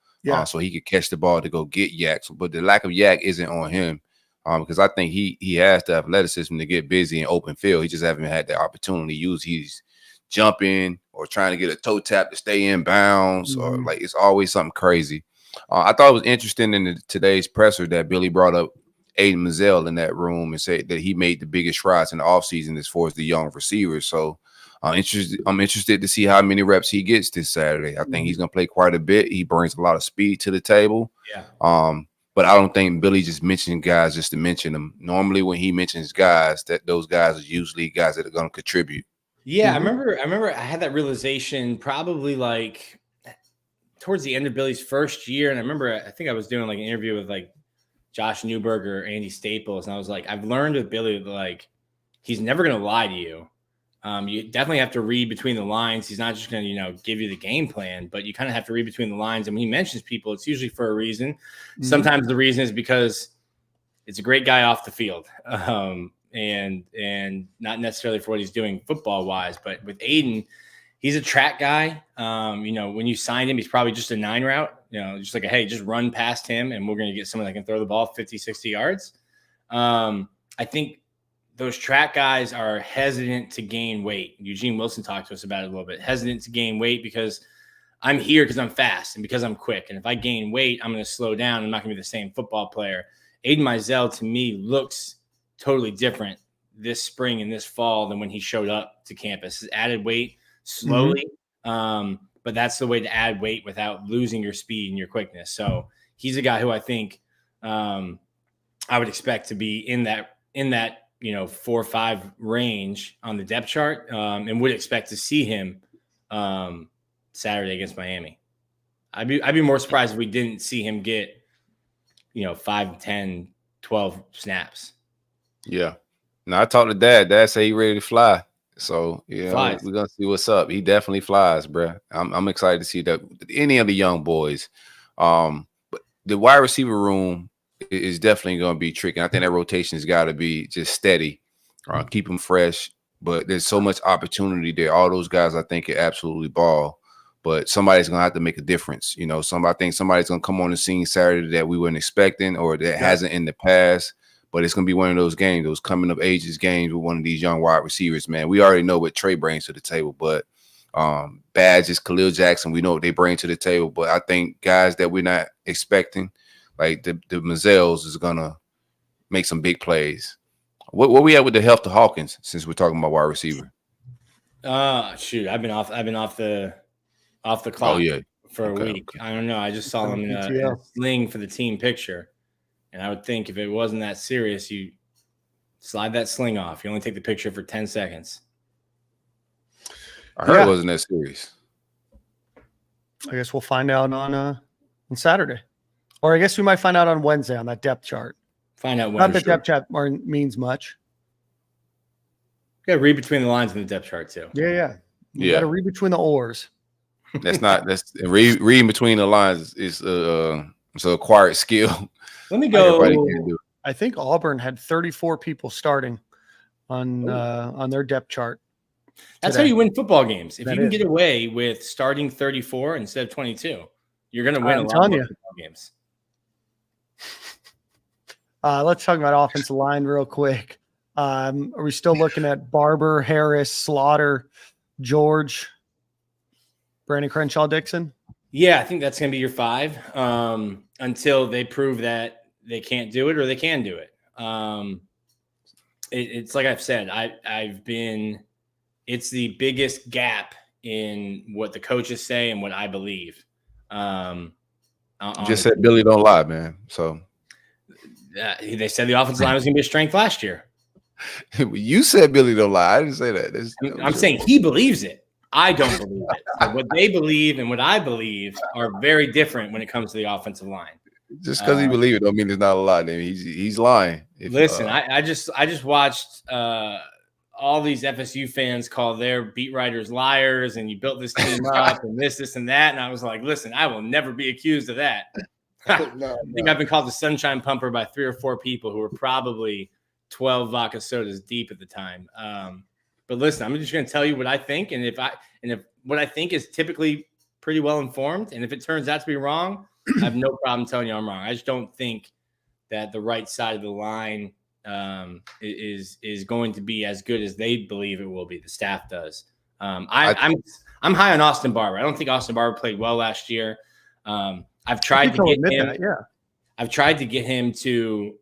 so he could catch the ball to go get yaks. But the lack of yak isn't on him, because I think he has the athleticism to get busy in open field. He just haven't had the opportunity to use. He's jumping or trying to get a toe tap to stay in bounds, or like it's always something crazy. I thought it was interesting in today's presser that Billy brought up Aiden Mizell in that room and said that he made the biggest strides in the offseason as far as the young receivers. So I'm interested to see how many reps he gets this Saturday. I think he's going to play quite a bit. He brings a lot of speed to the table. Yeah. But I don't think Billy just mentioned guys just to mention them. Normally when he mentions guys, those guys are usually guys that are going to contribute. Yeah, I remember I had that realization probably like towards the end of Billy's first year. And I think I was doing like an interview with like Josh Newberg or Andy Staples. And I was like, I've learned with Billy, like, he's never going to lie to you. You definitely have to read between the lines. He's not just going to, give you the game plan, but you kind of have to read between the lines. And when he mentions people, it's usually for a reason. Sometimes the reason is because it's a great guy off the field. And not necessarily for what he's doing football wise, but with Aiden, he's a track guy. When you signed him, he's probably just a 9 route, just like, hey, just run past him and we're going to get someone that can throw the ball 50, 60 yards. I think those track guys are hesitant to gain weight. Eugene Wilson talked to us about it a little bit. Hesitant to gain weight because I'm here because I'm fast and because I'm quick. And if I gain weight, I'm going to slow down. I'm not going to be the same football player. Aiden Mizell, to me, looks totally different this spring and this fall than when he showed up to campus. He's added weight slowly, but that's the way to add weight without losing your speed and your quickness. So he's a guy who I think I would expect to be in that 4-5 range on the depth chart, and would expect to see him Saturday against Miami. I'd be more surprised if we didn't see him get, 5, 10, 12 snaps. Yeah. Now I talked to Dad. Dad say he ready to fly. So we're gonna see what's up. He definitely flies, bro. I'm excited to see that any of the young boys. But the wide receiver room is definitely gonna be tricky. I think that rotation has got to be just steady, keep them fresh. But there's so much opportunity there. All those guys, I think, can absolutely ball. But somebody's gonna have to make a difference. I think somebody's gonna come on the scene Saturday that we weren't expecting or that hasn't in the past. But it's going to be one of those games, those coming of ages games with one of these young wide receivers, man. We already know what Trey brings to the table, but Badges, Khalil Jackson, we know what they bring to the table. But I think guys that we're not expecting, like the Mazzelles, is going to make some big plays. What we at with the health of Hawkins since we're talking about wide receiver? Shoot, I've been off the clock for a week. I don't know. I just saw him in a sling for the team picture. And I would think if it wasn't that serious, you slide that sling off. You only take the picture for 10 seconds. I heard it wasn't that serious. I guess we'll find out on Saturday. Or I guess we might find out on Wednesday on that depth chart. Find out when. Not that depth chart means much. You got to read between the lines in the depth chart, too. Yeah. You got to read between the oars. Reading between the lines is it's an acquired skill. Let me go. I think Auburn had 34 people starting on their depth chart. That's how you win football games. If you can get away with starting 34 instead of 22, you're going to win a lot of football games. Let's talk about offensive line real quick. Are we still looking at Barber, Harris, Slaughter, George, Brandon Crenshaw, Dixon? Yeah, I think that's going to be your 5 until they prove that they can't do it or they can do it. It's like I've said, it's the biggest gap in what the coaches say and what I believe. You just said Billy don't lie, man. So they said the offensive line was going to be a strength last year. You said Billy don't lie. I didn't say that. I'm saying he believes it. I don't believe it. So what they believe and what I believe are very different when it comes to the offensive line. Just because he believes it don't mean there's not a lie. He's lying. Listen, I just watched all these FSU fans call their beat writers liars, and you built this team up and this and that, and I was like, listen, I will never be accused of that. I think I've been called the sunshine pumper by 3 or 4 people who were probably 12 vodka sodas deep at the time. But listen, I'm just going to tell you what I think, and if what I think is typically pretty well informed, and if it turns out to be wrong, I have no problem telling you I'm wrong. I just don't think that the right side of the line is going to be as good as they believe it will be. The staff does. I'm high on Austin Barber. I don't think Austin Barber played well last year. I've tried to get him. I've tried to get him to.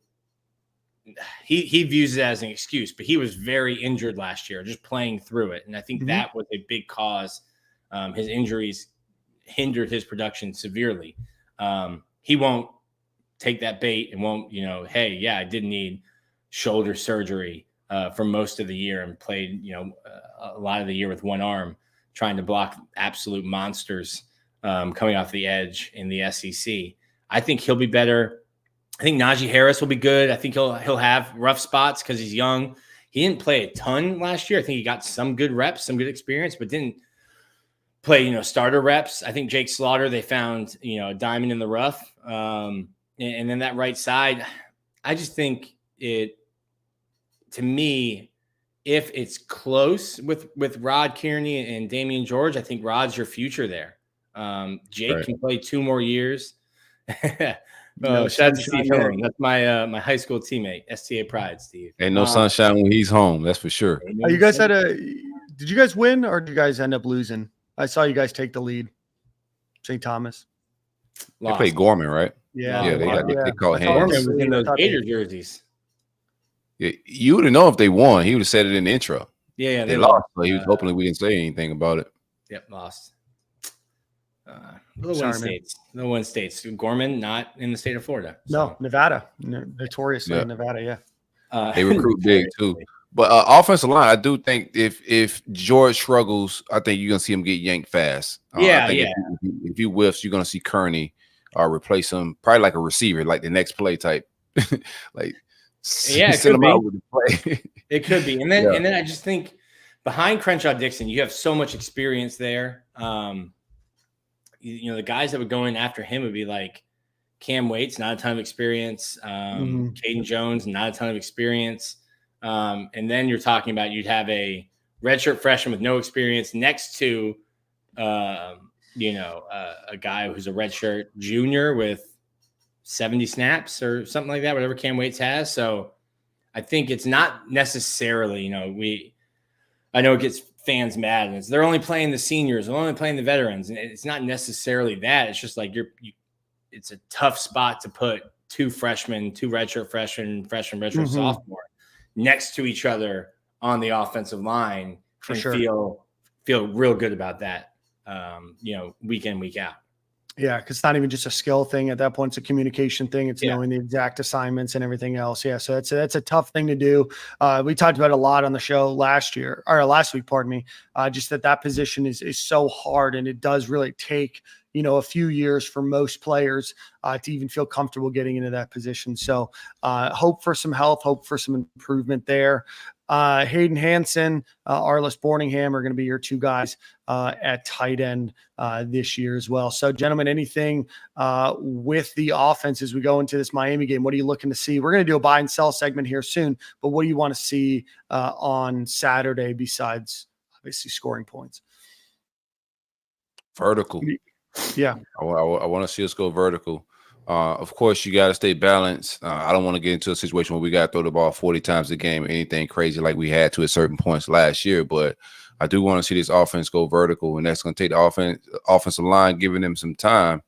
He views it as an excuse, but he was very injured last year, just playing through it, and I think that was a big cause. His injuries hindered his production severely. He won't take that bait and won't, hey, yeah, I did need shoulder surgery for most of the year and played, a lot of the year with one arm, trying to block absolute monsters coming off the edge in the SEC. I think he'll be better. I think Najee Harris will be good. I think he'll have rough spots because he's young. He didn't play a ton last year. I think he got some good reps, some good experience, but didn't play, starter reps. I think Jake Slaughter, they found, a diamond in the rough. And then that right side, I just think to me, if it's close with Rod Kearney and Damian George, I think Rod's your future there. Jake can play 2 more years. Shout out to Steve Hillen. That's my high school teammate, STA Pride, Steve. Ain't no sunshine when he's home, that's for sure. You guys did you guys win or did you guys end up losing? I saw you guys take the lead. St. Thomas. They played Gorman, right? Yeah. They called hands. Gorman was in those Gator jerseys. Yeah, you would have known if they won. He would have said it in the intro. Yeah, they lost. So he was hoping we didn't say anything about it. Yep, lost. No one states. Gorman not in the state of Florida. So. No, Nevada. Notoriously in Nevada, They recruit big too. But offensive line, I do think if George struggles, I think you're gonna see him get yanked fast. I think if he whiffs, you're gonna see Kearney replace him, probably like a receiver, like the next play type. Like it send could him out be. with the play. It could be, and then I just think behind Crenshaw Dixon, you have so much experience there. The guys that would go in after him would be like Cam Waits, not a ton of experience. Caden Jones, not a ton of experience. And then you're talking about you'd have a redshirt freshman with no experience next to, a guy who's a redshirt junior with 70 snaps or something like that, whatever Cam Waits has. So I think it's not necessarily, I know it gets fans mad and they're only playing the seniors, they're only playing the veterans. And it's not necessarily that. It's just like it's a tough spot to put two redshirt redshirt sophomore next to each other on the offensive line and feel real good about that, week in, week out. Yeah, because it's not even just a skill thing at that point; it's a communication thing. It's knowing the exact assignments and everything else. Yeah, so that's a tough thing to do. We talked about it a lot on the show last week. Pardon me. Just that position is so hard, and it does really take a few years for most players to even feel comfortable getting into that position. So hope for some health, hope for some improvement there. Hayden Hansen, Arliss Borningham are going to be your two guys at tight end this year as well. So, gentlemen, anything with the offense as we go into this Miami game? What are you looking to see? We're going to do a buy and sell segment here soon, but what do you want to see on Saturday besides obviously scoring points? Vertical. Yeah. I want to see us go vertical. Of course, you got to stay balanced. I don't want to get into a situation where we got to throw the ball 40 times a game or anything crazy like we had to at certain points last year. But I do want to see this offense go vertical, and that's going to take the offensive line, giving them some time.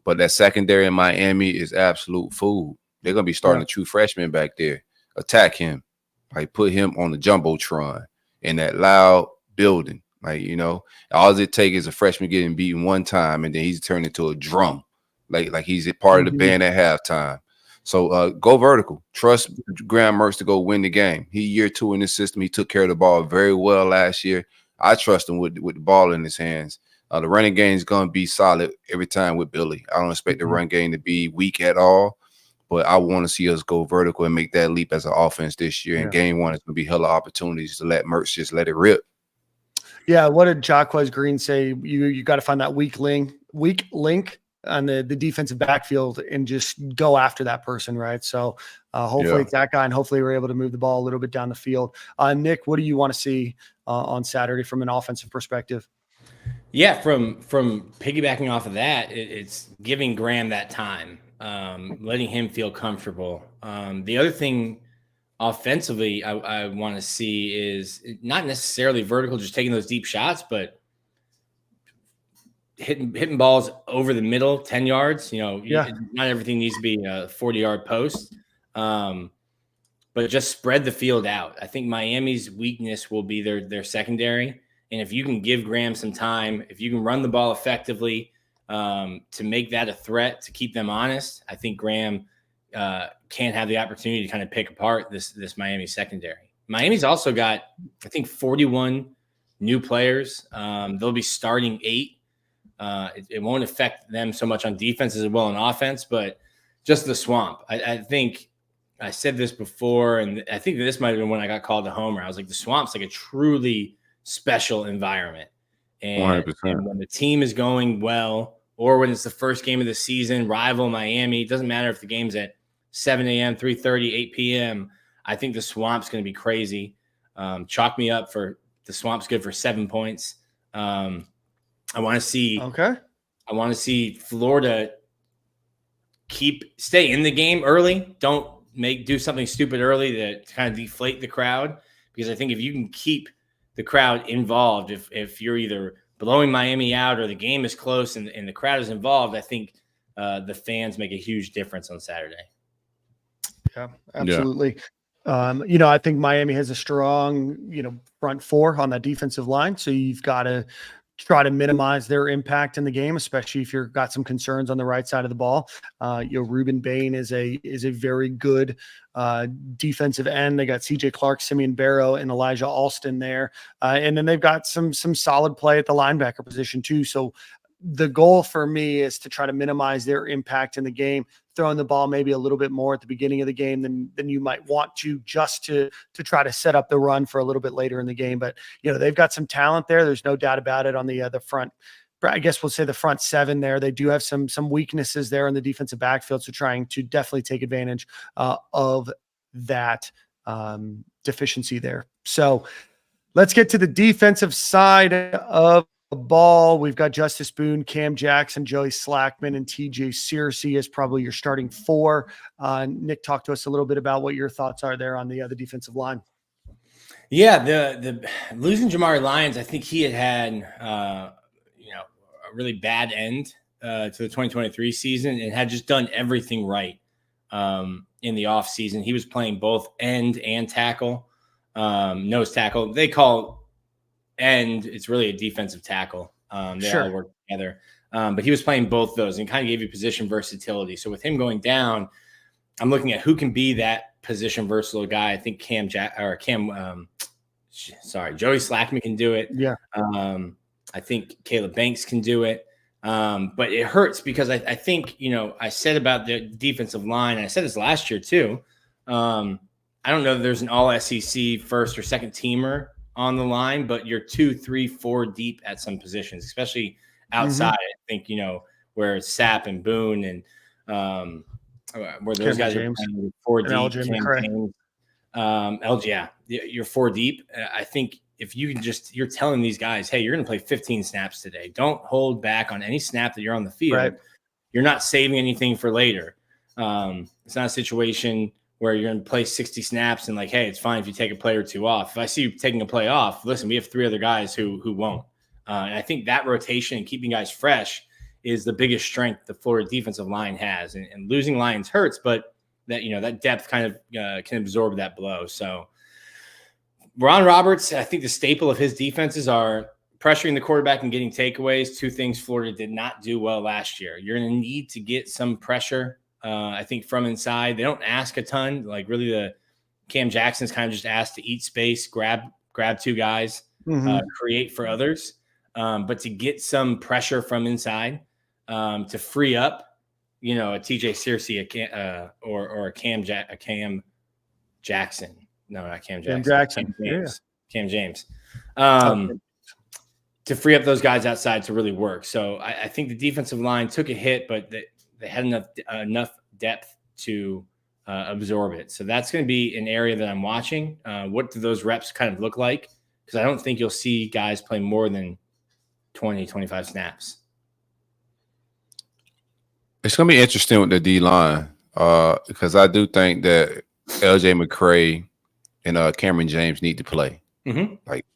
But that secondary in Miami is absolute food. They're going to be starting a true freshman back there. Attack him. Like, put him on the Jumbotron in that loud building. Like, all it takes is a freshman getting beaten one time, and then he's turned into a drum. Like he's a part of the band at halftime. So go vertical. Trust Graham Mertz to go win the game. He year 2 in this system. He took care of the ball very well last year. I trust him with the ball in his hands. The running game is going to be solid every time with Billy. I don't expect the run game to be weak at all, but I want to see us go vertical and make that leap as an offense this year. And game 1 is going to be hella opportunities to let Mertz just let it rip. Yeah, what did Jaquez Green say? You got to find that weak link on the defensive backfield and just go after that person, right? So hopefully it's that guy, and hopefully we're able to move the ball a little bit down the field. Nick, what do you want to see on Saturday from an offensive perspective? Yeah, from piggybacking off of that, it's giving Graham that time, letting him feel comfortable. The other thing offensively I want to see is not necessarily vertical, just taking those deep shots, but hitting balls over the middle, 10 yards. Not everything needs to be a 40-yard post, but just spread the field out. I think Miami's weakness will be their secondary. And if you can give Graham some time, if you can run the ball effectively to make that a threat, to keep them honest, I think Graham can have the opportunity to kind of pick apart this Miami secondary. Miami's also got, I think, 41 new players. They'll be starting 8. It won't affect them so much on defense as well on offense, but just the swamp. I think I said this before, and I think this might have been when I got called a homer. I was like, the swamp's like a truly special environment. And when the team is going well, or when it's the first game of the season, rival Miami, it doesn't matter if the game's at 7 a.m., 3:30, 8 p.m. I think the swamp's going to be crazy. Chalk me up for the swamp's good for 7 points. I want to see Florida stay in the game early. Don't do something stupid early to kind of deflate the crowd, because I think if you can keep the crowd involved, if you're either blowing Miami out or the game is close and the crowd is involved, I think the fans make a huge difference on Saturday. Yeah, absolutely. Yeah. I think Miami has a strong, front four on that defensive line. So you've got to try to minimize their impact in the game, especially if you've got some concerns on the right side of the ball. Reuben Bain is a very good defensive end. They got CJ Clark, Simeon Barrow, and Elijah Alston there. And then they've got some solid play at the linebacker position too. So the goal for me is to try to minimize their impact in the game, throwing the ball maybe a little bit more at the beginning of the game than you might want to, just to try to set up the run for a little bit later in the game. But, they've got some talent there. There's no doubt about it on the front. I guess we'll say the front seven there. They do have some weaknesses there in the defensive backfield. So trying to definitely take advantage of that deficiency there. So let's get to the defensive side of the ball. We've got Justice Boone, Cam Jackson, Joey Slackman, and TJ Searcy as probably your starting four. Nick, talk to us a little bit about what your thoughts are there on the defensive line. Yeah, the losing Jamari Lyons, I think he had a really bad end to the 2023 season and had just done everything right in the offseason. He was playing both end and tackle, nose tackle. They call end, it's really a defensive tackle. They all work together. But he was playing both those and kind of gave you position versatility. So with him going down, I'm looking at who can be that position versatile guy. I think Joey Slackman can do it. Yeah. I think Caleb Banks can do it. But it hurts because I think, I said about the defensive line, and I said this last year too. I don't know that there's an all SEC first or second teamer on the line, but you're 2, 3, 4 deep at some positions, especially outside. I think, where Sapp and Boone and where those guys are playing 4 deep. You're 4 deep. I think if you can you're telling these guys, hey, you're going to play 15 snaps today. Don't hold back on any snap that you're on the field. Right. You're not saving anything for later. It's not a situation where you're going to play 60 snaps and hey, it's fine if you take a play or two off. If I see you taking a play off, listen, we have 3 other guys who won't. And I think that rotation and keeping guys fresh is the biggest strength the Florida defensive line has. And losing Lyons hurts, but that depth kind of can absorb that blow. So Ron Roberts, I think the staple of his defenses are pressuring the quarterback and getting takeaways. 2 things Florida did not do well last year. You're going to need to get some pressure, I think, from inside. They don't ask a ton. Really, the Cam Jackson's kind of just asked to eat space, grab 2 guys, create for others. But to get some pressure from inside, to free up, a TJ Searcy, or a Cam Jackson. No, not Cam Jackson. Cam James. To free up those guys outside to really work. So I think the defensive line took a hit, but they had enough depth to absorb it. So that's going to be an area that I'm watching. What do those reps kind of look like? Because I don't think you'll see guys play more than 20, 25 snaps. It's going to be interesting with the D-line because I do think that LJ McCray and Cameron James need to play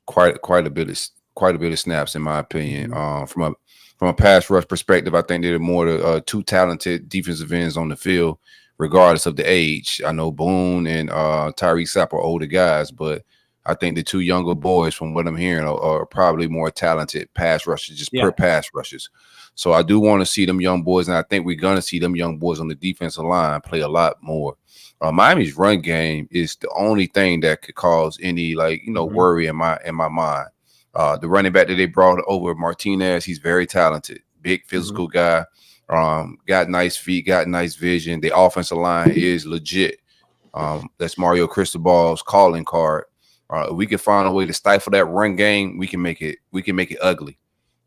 quite a bit of snaps, in my opinion. From a pass rush perspective, I think they're more the 2 talented defensive ends on the field, regardless of the age. I know Boone and Tyreek Sapp are older guys, but I think the 2 younger boys, from what I'm hearing, are probably more talented pass rushers, pure pass rushers. So I do want to see them young boys, and I think we're going to see them young boys on the defensive line play a lot more. Miami's run game is the only thing that could cause any worry in my mind. The running back that they brought over, Martinez, he's very talented, big physical guy, got nice feet, got nice vision. The offensive line is legit. That's Mario Cristobal's calling card. If we can find a way to stifle that run game, we can make it ugly.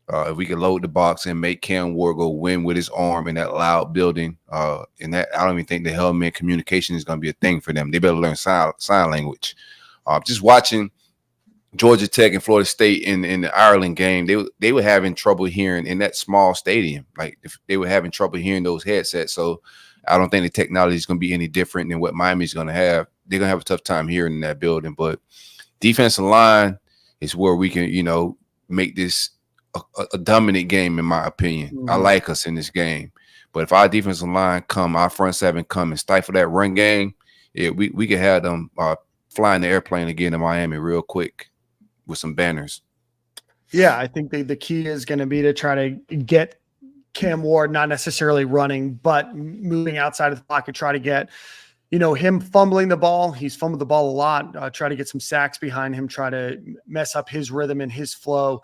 If we can load the box and make Cam Ward go win with his arm in that loud building, and that I don't even think the helmet communication is going to be a thing for them. They better learn sign language. Just watching Georgia Tech and Florida State in the Ireland game, they were having trouble hearing in that small stadium. They were having trouble hearing those headsets. So I don't think the technology is going to be any different than what Miami's going to have. They're going to have a tough time hearing in that building. But defensive line is where we can, make this a dominant game, in my opinion. I like us in this game. But if our defensive line our front seven come and stifle that run game, we could have them flying the airplane again in Miami real quick with some banners. Yeah, I think the key is going to be to try to get Cam Ward not necessarily running, but moving outside of the pocket, try to get him fumbling the ball. He's fumbled the ball a lot. Try to get some sacks behind him, try to mess up his rhythm and his flow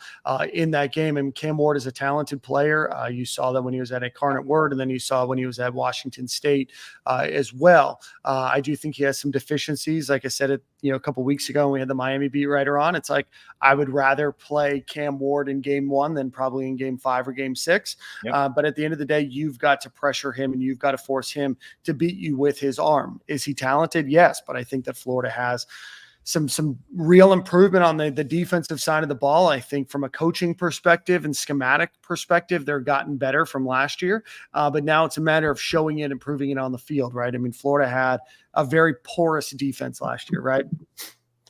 in that game. And Cam Ward is a talented player. You saw that when he was at Incarnate Word, and then you saw when he was at Washington State as well. I do think he has some deficiencies. Like I said, a couple weeks ago when we had the Miami beat writer on, it's like I would rather play Cam Ward in game 1 than probably in game 5 or game 6. Yep. But at the end of the day, you've got to pressure him and you've got to force him to beat you with his arm. Is he talented? Yes, but I think that Florida has some real improvement on the defensive side of the ball. I think from a coaching perspective and schematic perspective, they're gotten better from last year. But now it's a matter of showing it and proving it on the field, right? I mean, Florida had a very porous defense last year, right?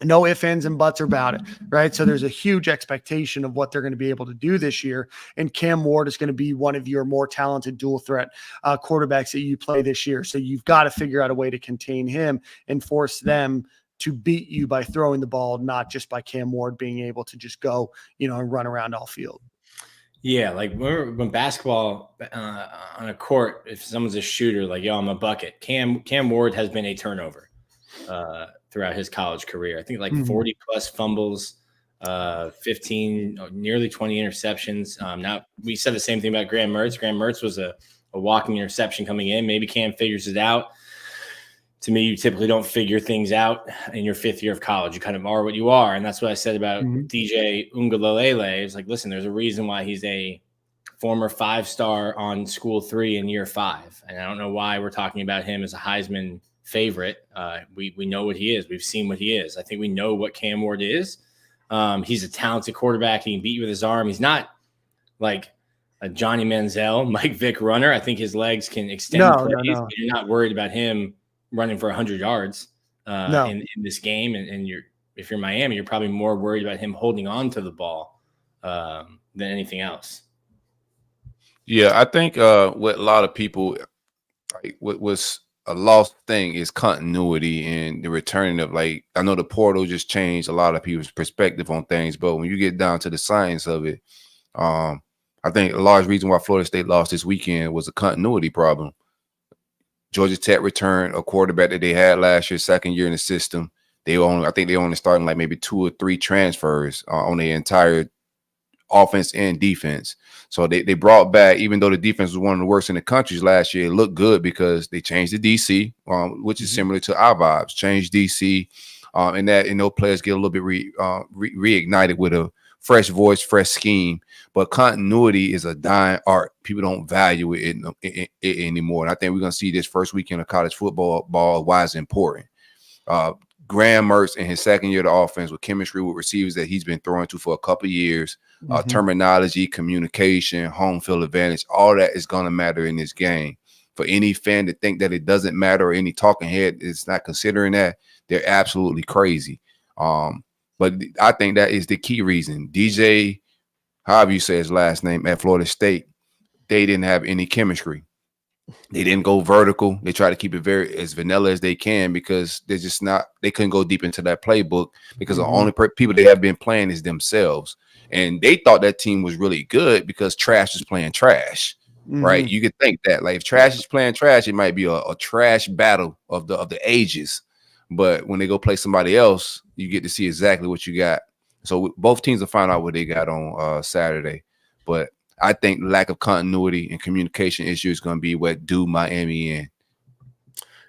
No ifs, ands, and buts about it, right? So there's a huge expectation of what they're going to be able to do this year. And Cam Ward is going to be one of your more talented dual threat quarterbacks that you play this year. So you've got to figure out a way to contain him and force them to beat you by throwing the ball, not just by Cam Ward being able to just go, and run around all field. Yeah, like when basketball on a court, if someone's a shooter, like, yo, I'm a bucket. Cam Ward has been a turnover throughout his college career. I think like 40 plus fumbles, 15, nearly 20 interceptions. Now we said the same thing about Graham Mertz. Graham Mertz was a walking interception coming in. Maybe Cam figures it out. To me, you typically don't figure things out in your 5th year of college. You kind of are what you are. And that's what I said about DJ Ungalalele. It's like, listen, there's a reason why he's a former 5-star on School 3 in year 5. And I don't know why we're talking about him as a Heisman favorite. We know what he is. We've seen what he is. I think we know what Cam Ward is. He's a talented quarterback. He can beat you with his arm. He's not like a Johnny Manziel, Mike Vick runner. I think his legs can extend plays. No. You're not worried about him running for 100 yards in this game. And if you're Miami, you're probably more worried about him holding on to the ball than anything else. Yeah, I think what a lot of people what was a lost thing is continuity and the returning of, like, I know the portal just changed a lot of people's perspective on things, but when you get down to the science of it, I think a large reason why Florida State lost this weekend was a continuity problem. Georgia Tech returned a quarterback that they had last year, second year in the system. I think they only started like maybe 2 or 3 transfers on the entire offense and defense. So they brought back, even though the defense was one of the worst in the country last year, it looked good because they changed the DC, which is similar to our vibes. Changed DC, and those players get a little bit reignited with a fresh voice, fresh scheme. But continuity is a dying art. People don't value it anymore. And I think we're going to see this first weekend of college football why it's important. Graham Mertz in his second year of the offense with chemistry with receivers that he's been throwing to for a couple of years, terminology, communication, home field advantage, all that is going to matter in this game. For any fan to think that it doesn't matter or any talking head is not considering that, they're absolutely crazy. But I think that is the key reason. DJ, however you say his last name, at Florida State, they didn't have any chemistry. They didn't go vertical. They try to keep it very as vanilla as they can because they're just not. They couldn't go deep into that playbook because the only people they have been playing is themselves. And they thought that team was really good because trash is playing trash, right? You could think that, like, if trash is playing trash, it might be a trash battle of the ages. But when they go play somebody else, you get to see exactly what you got. So both teams will find out what they got on Saturday. But I think lack of continuity and communication issue is going to be what do Miami in.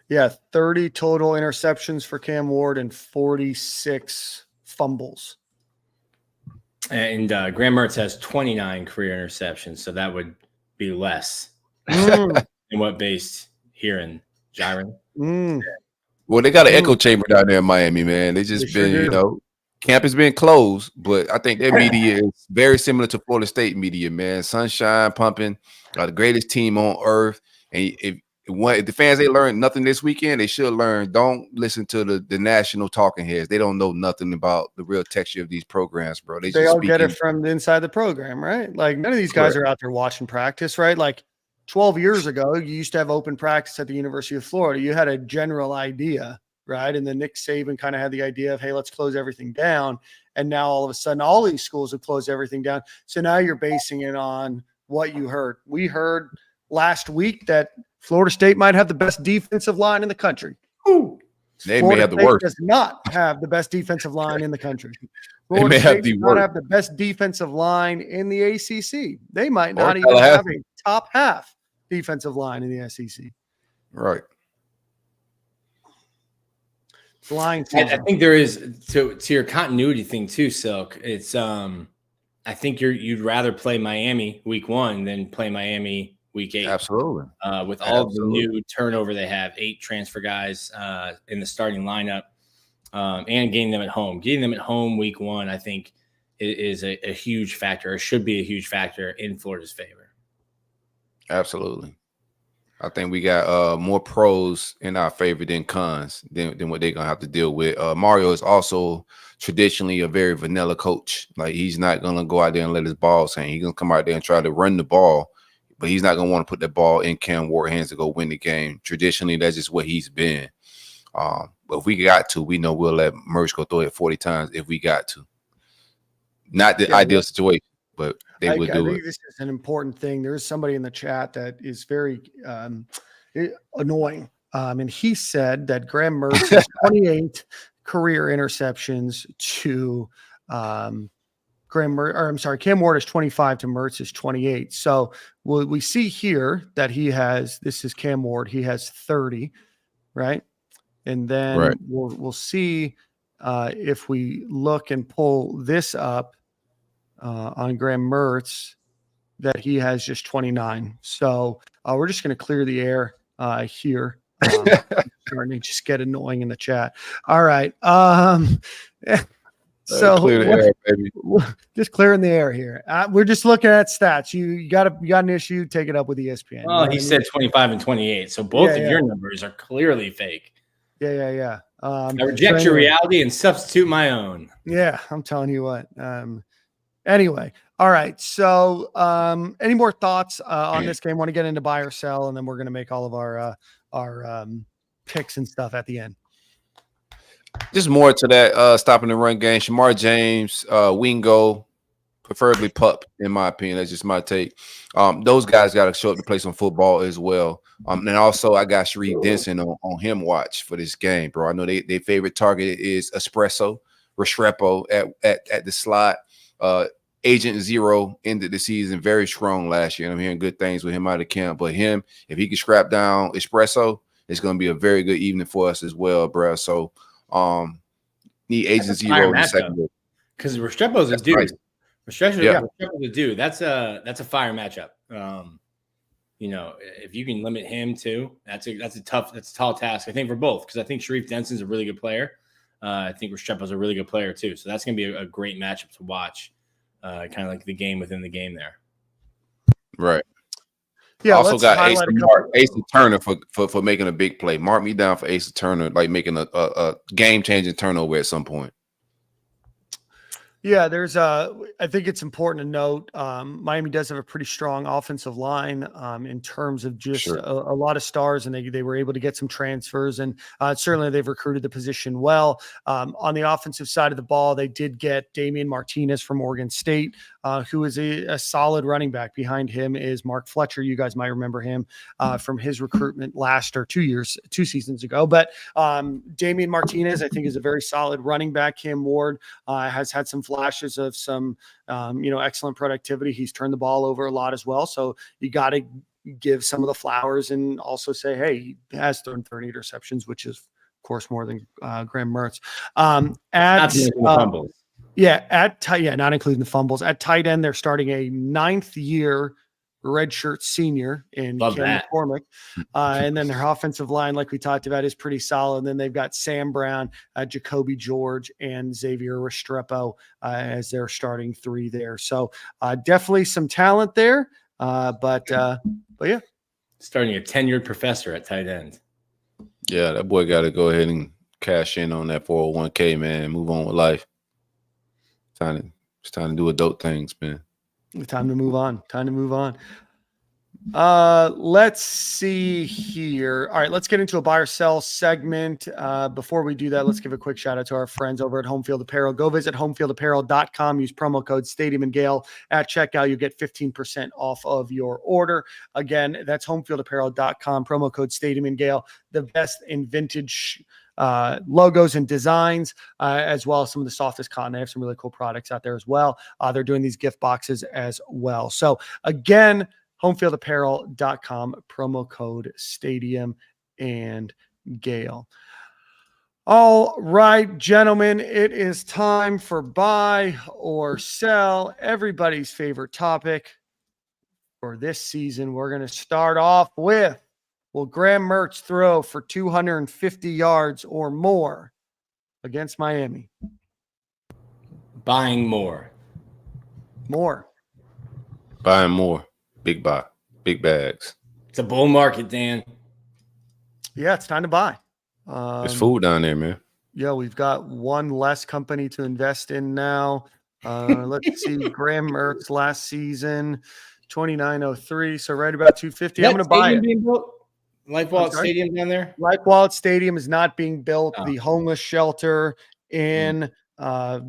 Yeah, 30 total interceptions for Cam Ward and 46 fumbles. And Graham Mertz has 29 career interceptions, so that would be less than what based here in Jiren. Well, they got an echo chamber down there in Miami, man. They just camp has been closed, but I think their media is very similar to Florida State media, man. Sunshine pumping, the greatest team on earth. And if the fans, they learned nothing this weekend, they should learn. Don't listen to the national talking heads. They don't know nothing about the real texture of these programs, bro. They all get it from inside the program, right? Like, none of these guys are out there watching practice, right? Like 12 years ago, you used to have open practice at the University of Florida. You had a general idea right? And then Nick Saban kind of had the idea of, hey, let's close everything down. And now all of a sudden, all these schools have closed everything down. So now you're basing it on what you heard. We heard last week that Florida State might have the best defensive line in the country. Ooh. They Florida may have the State worst. does not have the best defensive line in the country. They may have the does not worst. have the best defensive line in the ACC. They might not Or even have Tallahassee. a top half defensive line in the SEC. Right. Line I season. think there is to your continuity thing too, Silk. It's I think you'd rather play Miami week 1 than play Miami week 8. Absolutely. With all the new turnover they have, 8 transfer guys in the starting lineup, and getting them at home. Getting them at home week 1, I think, is a huge factor, or should be a huge factor in Florida's favor. Absolutely. I think we got more pros in our favor than cons than what they're gonna have to deal with. Mario is also traditionally a very vanilla coach. Like, he's not gonna go out there and let his balls hang. He's gonna come out there and try to run the ball, but he's not gonna want to put the ball in Cam Ward's hands to go win the game. Traditionally, that's just what he's been. But if we got to, we know we'll let Merch go throw it 40 times if we got to. Not the ideal situation, but they would do I think it. this is an important thing. There's somebody in the chat that is very annoying. And he said that Graham Mertz has 28 career interceptions to Cam Ward is 25 to Mertz is 28. So we see here that this is Cam Ward. He has 30, right? And then we'll see if we look and pull this up on Graham Mertz that he has just 29. So we're just going to clear the air here. Starting to just get annoying in the chat. All right. So clear the air, baby. Just clearing the air here. We're just looking at stats. You got an issue, take it up with ESPN. Well, he said 25 and 28. So both of your numbers are clearly fake. Yeah. I reject your reality and substitute my own. Yeah, I'm telling you what. Anyway, all right. So any more thoughts on this game? Want to get into buy or sell, and then we're going to make all of our picks and stuff at the end. Just more to that stopping the run game. Shamar James, Wingo, preferably Pup, in my opinion. That's just my take. Those guys got to show up to play some football as well. And also, I got Sharif Denson on him watch for this game, bro. I know their favorite target is Restrepo at the slot. Agent Zero ended the season very strong last year, and I'm hearing good things with him out of camp. But him, if he can scrap down Espresso, it's going to be a very good evening for us as well, bro. So need Agent Zero in the second. Because Restrepo's a dude. Nice. Restrepo's a dude. That's a fire matchup. If you can limit him too, that's a tall task, I think, for both. Because I think Sharif Denson's a really good player. I think Restrepo's a really good player too. So that's going to be a great matchup to watch. Kind of like the game within the game there. Right. Yeah. Also got Asa Turner for making a big play. Mark me down for Asa Turner, like making a game-changing turnover at some point. Yeah, I think it's important to note Miami does have a pretty strong offensive line in terms of just a lot of stars, and they were able to get some transfers, and certainly they've recruited the position well. On the offensive side of the ball, they did get Damian Martinez from Oregon State, who is a solid running back. Behind him is Mark Fletcher. You guys might remember him from his recruitment two seasons ago. But Damian Martinez, I think, is a very solid running back. Cam Ward has had some flashes of some, excellent productivity. He's turned the ball over a lot as well. So you got to give some of the flowers and also say, hey, he has thrown 30 interceptions, which is, of course, more than Graham Mertz. Not including the fumbles. At tight end, they're starting a 9th-year redshirt senior in Cam McCormick. And then their offensive line, like we talked about, is pretty solid. And then they've got Sam Brown, Jacoby George, and Xavier Restrepo as their starting 3 there. So definitely some talent there. But yeah. Starting a tenured professor at tight end. Yeah, that boy got to go ahead and cash in on that 401k, man, and move on with life. It's time to do adult things, man. Time to move on. Let's see here. All right, let's get into a buy or sell segment. Before we do that, let's give a quick shout out to our friends over at Home Field Apparel. Go visit homefieldapparel.com. Use promo code Stadium and Gale at checkout. You get 15% off of your order. Again, that's homefieldapparel.com. Promo code Stadium and Gale. The best in vintage logos and designs, as well as some of the softest cotton. They have some really cool products out there as well. They're doing these gift boxes as well. So again, homefieldapparel.com, promo code Stadium and Gale. All right, gentlemen, it is time for buy or sell, everybody's favorite topic for this season. We're going to start off with, will Graham Mertz throw for 250 yards or more against Miami? Buying more. More. Buying more. Big buy. Big bags. It's a bull market, Dan. Yeah, it's time to buy. There's food down there, man. Yeah, we've got one less company to invest in now. Let's see. Graham Mertz last season, 2903. So right about 250. I'm going to buy it. Life Wallet Stadium down there? Life Wallet Stadium is not being built. Oh. The homeless shelter in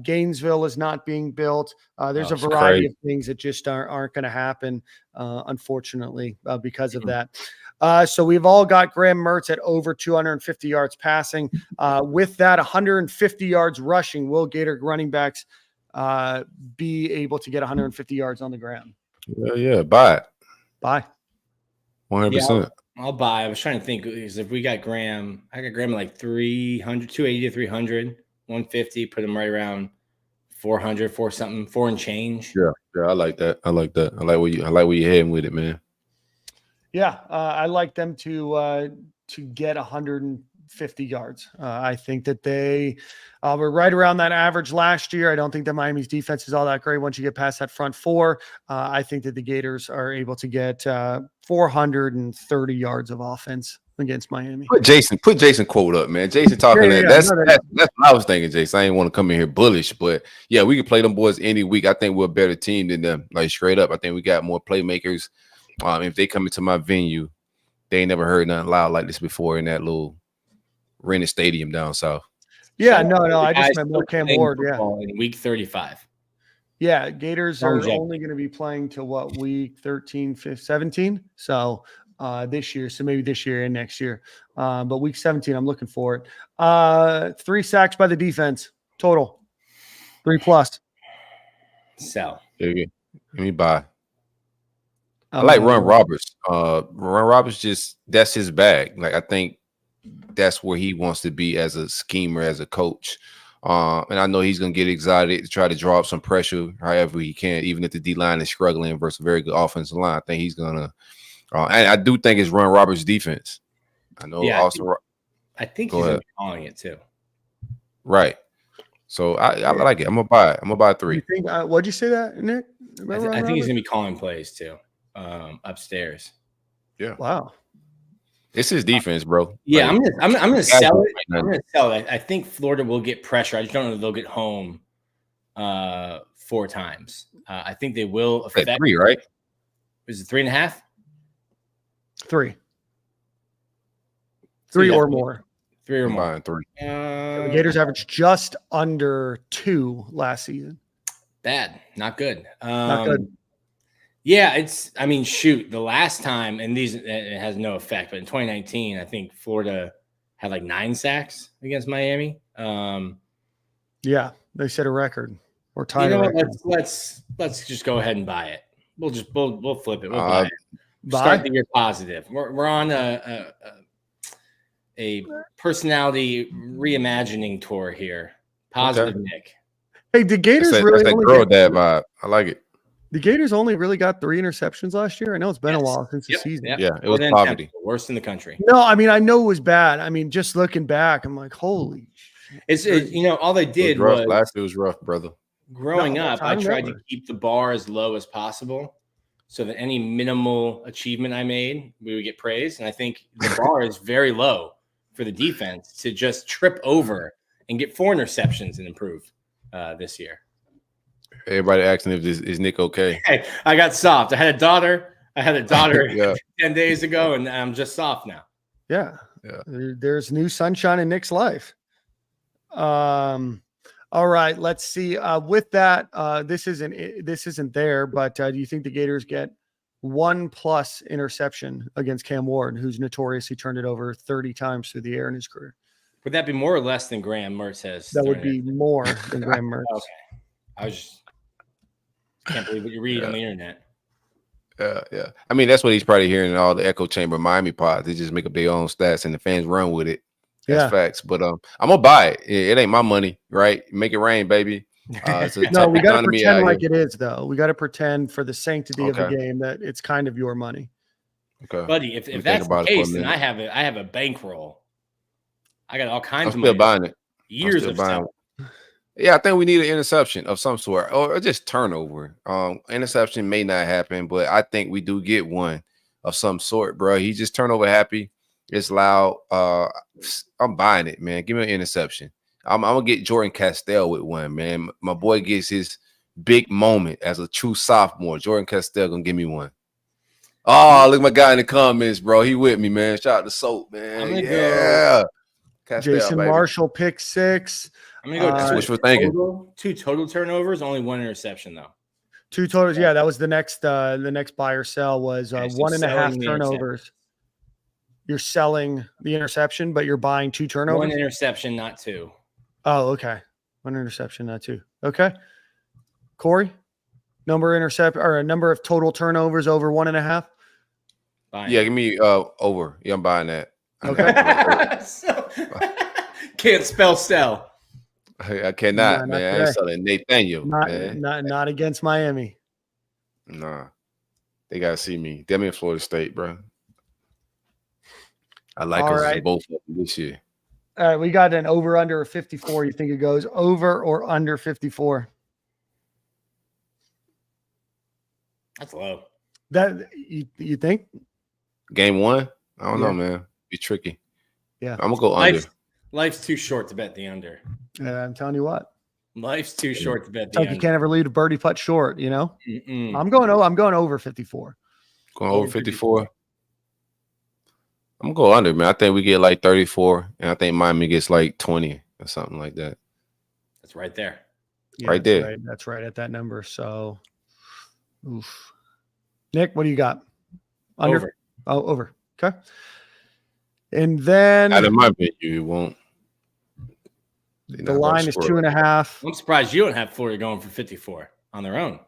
Gainesville is not being built. There's a variety of things that just aren't going to happen, unfortunately, because of that. So we've all got Graham Mertz at over 250 yards passing. With that, 150 yards rushing, will Gator running backs be able to get 150 yards on the ground? Yeah, buy it. Buy. 100%. Yeah, I'll buy. I was trying to think, because if we got Graham, I got Graham at like 300, 280 to 300, 150, put him right around 400, 4 and change. Yeah, I like that. I like where you're heading with it, man. Yeah, I like them to get 150 yards. I think that they were right around that average last year. I don't think that Miami's defense is all that great once you get past that front four. I think that the Gators are able to get 430 yards of offense against Miami. Put Jason quote up, man. Jason talking that's what I was thinking, Jason. I didn't want to come in here bullish, but yeah, we can play them boys any week. I think we're a better team than them. Like straight up, I think we got more playmakers. If they come into my venue, they ain't never heard nothing loud like this before in that little rented stadium down south. Yeah, no. I just remember Cam Ward. Yeah, in week 35. Yeah, Gators are only going to be playing till what, week 13, 15, 17? So this year, so maybe this year and next year. But week 17, I'm looking for it. 3 sacks by the defense total, 3+. Sell. Let me buy. I like Ron Roberts. Ron Roberts that's his bag. Like I think that's where he wants to be as a schemer, as a coach. And I know he's gonna get excited to try to draw up some pressure however he can, even if the D line is struggling versus a very good offensive line. I think he's gonna. And I do think it's Ron Roberts' defense. I know. Yeah, also, I think he's gonna be calling it too. Right. So I like it. I'm gonna buy it. I'm gonna buy 3. You think, what'd you say that, Nick? I think he's gonna be calling plays too, upstairs. Yeah. Wow. It's his defense, bro. Yeah, like, I'm gonna sell it. I'm gonna sell it. I think Florida will get pressure. I just don't know if they'll get home 4 times. I think they will affect 3, right? Is it 3.5? 3 or more. 3 or more. Buying 3. The Gators averaged just under 2 last season. Bad, not good. Not good. Yeah, shoot, the last time, and it has no effect, but in 2019, I think Florida had like 9 sacks against Miami. Yeah, they set a record. We're tied. You know what? Let's just go ahead and buy it. We'll flip it. We'll buy it. Start the year positive. We're on a personality reimagining tour here. Positive, okay. Nick. Hey, the Gators that's really that girl dad vibe. I like it. The Gators only really got 3 interceptions last year. I know it's been a while since the season. Yep. Yeah, it was poverty. Worst in the country. No, I know it was bad. Just looking back, I'm like, holy. It's all they did was last year was rough, brother. Growing up, I tried to keep the bar as low as possible, so that any minimal achievement I made, we would get praised. And I think the bar is very low for the defense to just trip over and get 4 interceptions and improve this year. Everybody asking if is Nick okay? Hey, I got soft. I had a daughter. I had a daughter Yeah. 10 days ago, and I'm just soft now. Yeah. Yeah. There's new sunshine in Nick's life. All right, let's see. With that, this isn't there, but do you think the Gators get 1+ interception against Cam Ward, who's notoriously turned it over 30 times through the air in his career? Would that be more or less than Graham Mertz has? That would be more than Graham Mertz. Okay. I just can't believe what you read on the internet. Yeah. I mean, that's what he's probably hearing in all the echo chamber Miami pods. They just make up their own stats and the fans run with it. That's facts. But I'm gonna buy it. It ain't my money, right? Make it rain, baby. No, we got to pretend like it is, though. We got to pretend for the sanctity of the game that it's kind of your money. Okay, buddy. If that's the case, then I have a bankroll. I got all kinds of money. I'm still buying it. Years of stuff. Yeah, I think we need an interception of some sort or just turnover. Interception may not happen, but I think we do get one of some sort, bro. He just turnover happy. It's loud. I'm buying it, man. Give me an interception. I'm gonna get Jordan Castell with one, man. My boy gets his big moment as a true sophomore. Jordan Castell gonna give me one. Oh, look at my guy in the comments, bro. He with me, man. Shout out to Soap, man. Yeah. Castell, Jason baby. Marshall, pick 6. I'm gonna go. That's what we're thinking. 2 total turnovers, only 1 interception though. 2 totals. Yeah, that was the next buy or sell was 1.5 turnovers. You're selling the interception, but you're buying 2 turnovers. 1 interception, not 2. Oh, okay. 1 interception, not 2. Okay. Corey, number of total turnovers over 1.5. Yeah, give me over. Yeah, I'm buying that. Okay. Can't spell sell. I cannot, man. I ain't selling Nathaniel. Not against Miami. Nah. They gotta see me. Them in Florida State, bro. I like us both of them this year. All right, we got an over under of 54. You think it goes over or under 54? That's low. That you think? Game 1? I don't know, man. Be tricky. Yeah. I'm gonna go under. Life's too short to bet the under. I'm telling you what. Life's too short to bet the under. You can't ever lead a birdie putt short, you know? Mm-mm. I'm going over 54. Going over 54. I'm gonna go under, man. I think we get like 34, and I think Miami gets like 20 or something like that. That's right there. Yeah, right there. That's right at that number. So, oof. Nick, what do you got? Under? Over. Oh, over. Okay. And then out of my venue, you won't. The line is 2.5. I'm surprised you don't have Florida going for 54 on their own.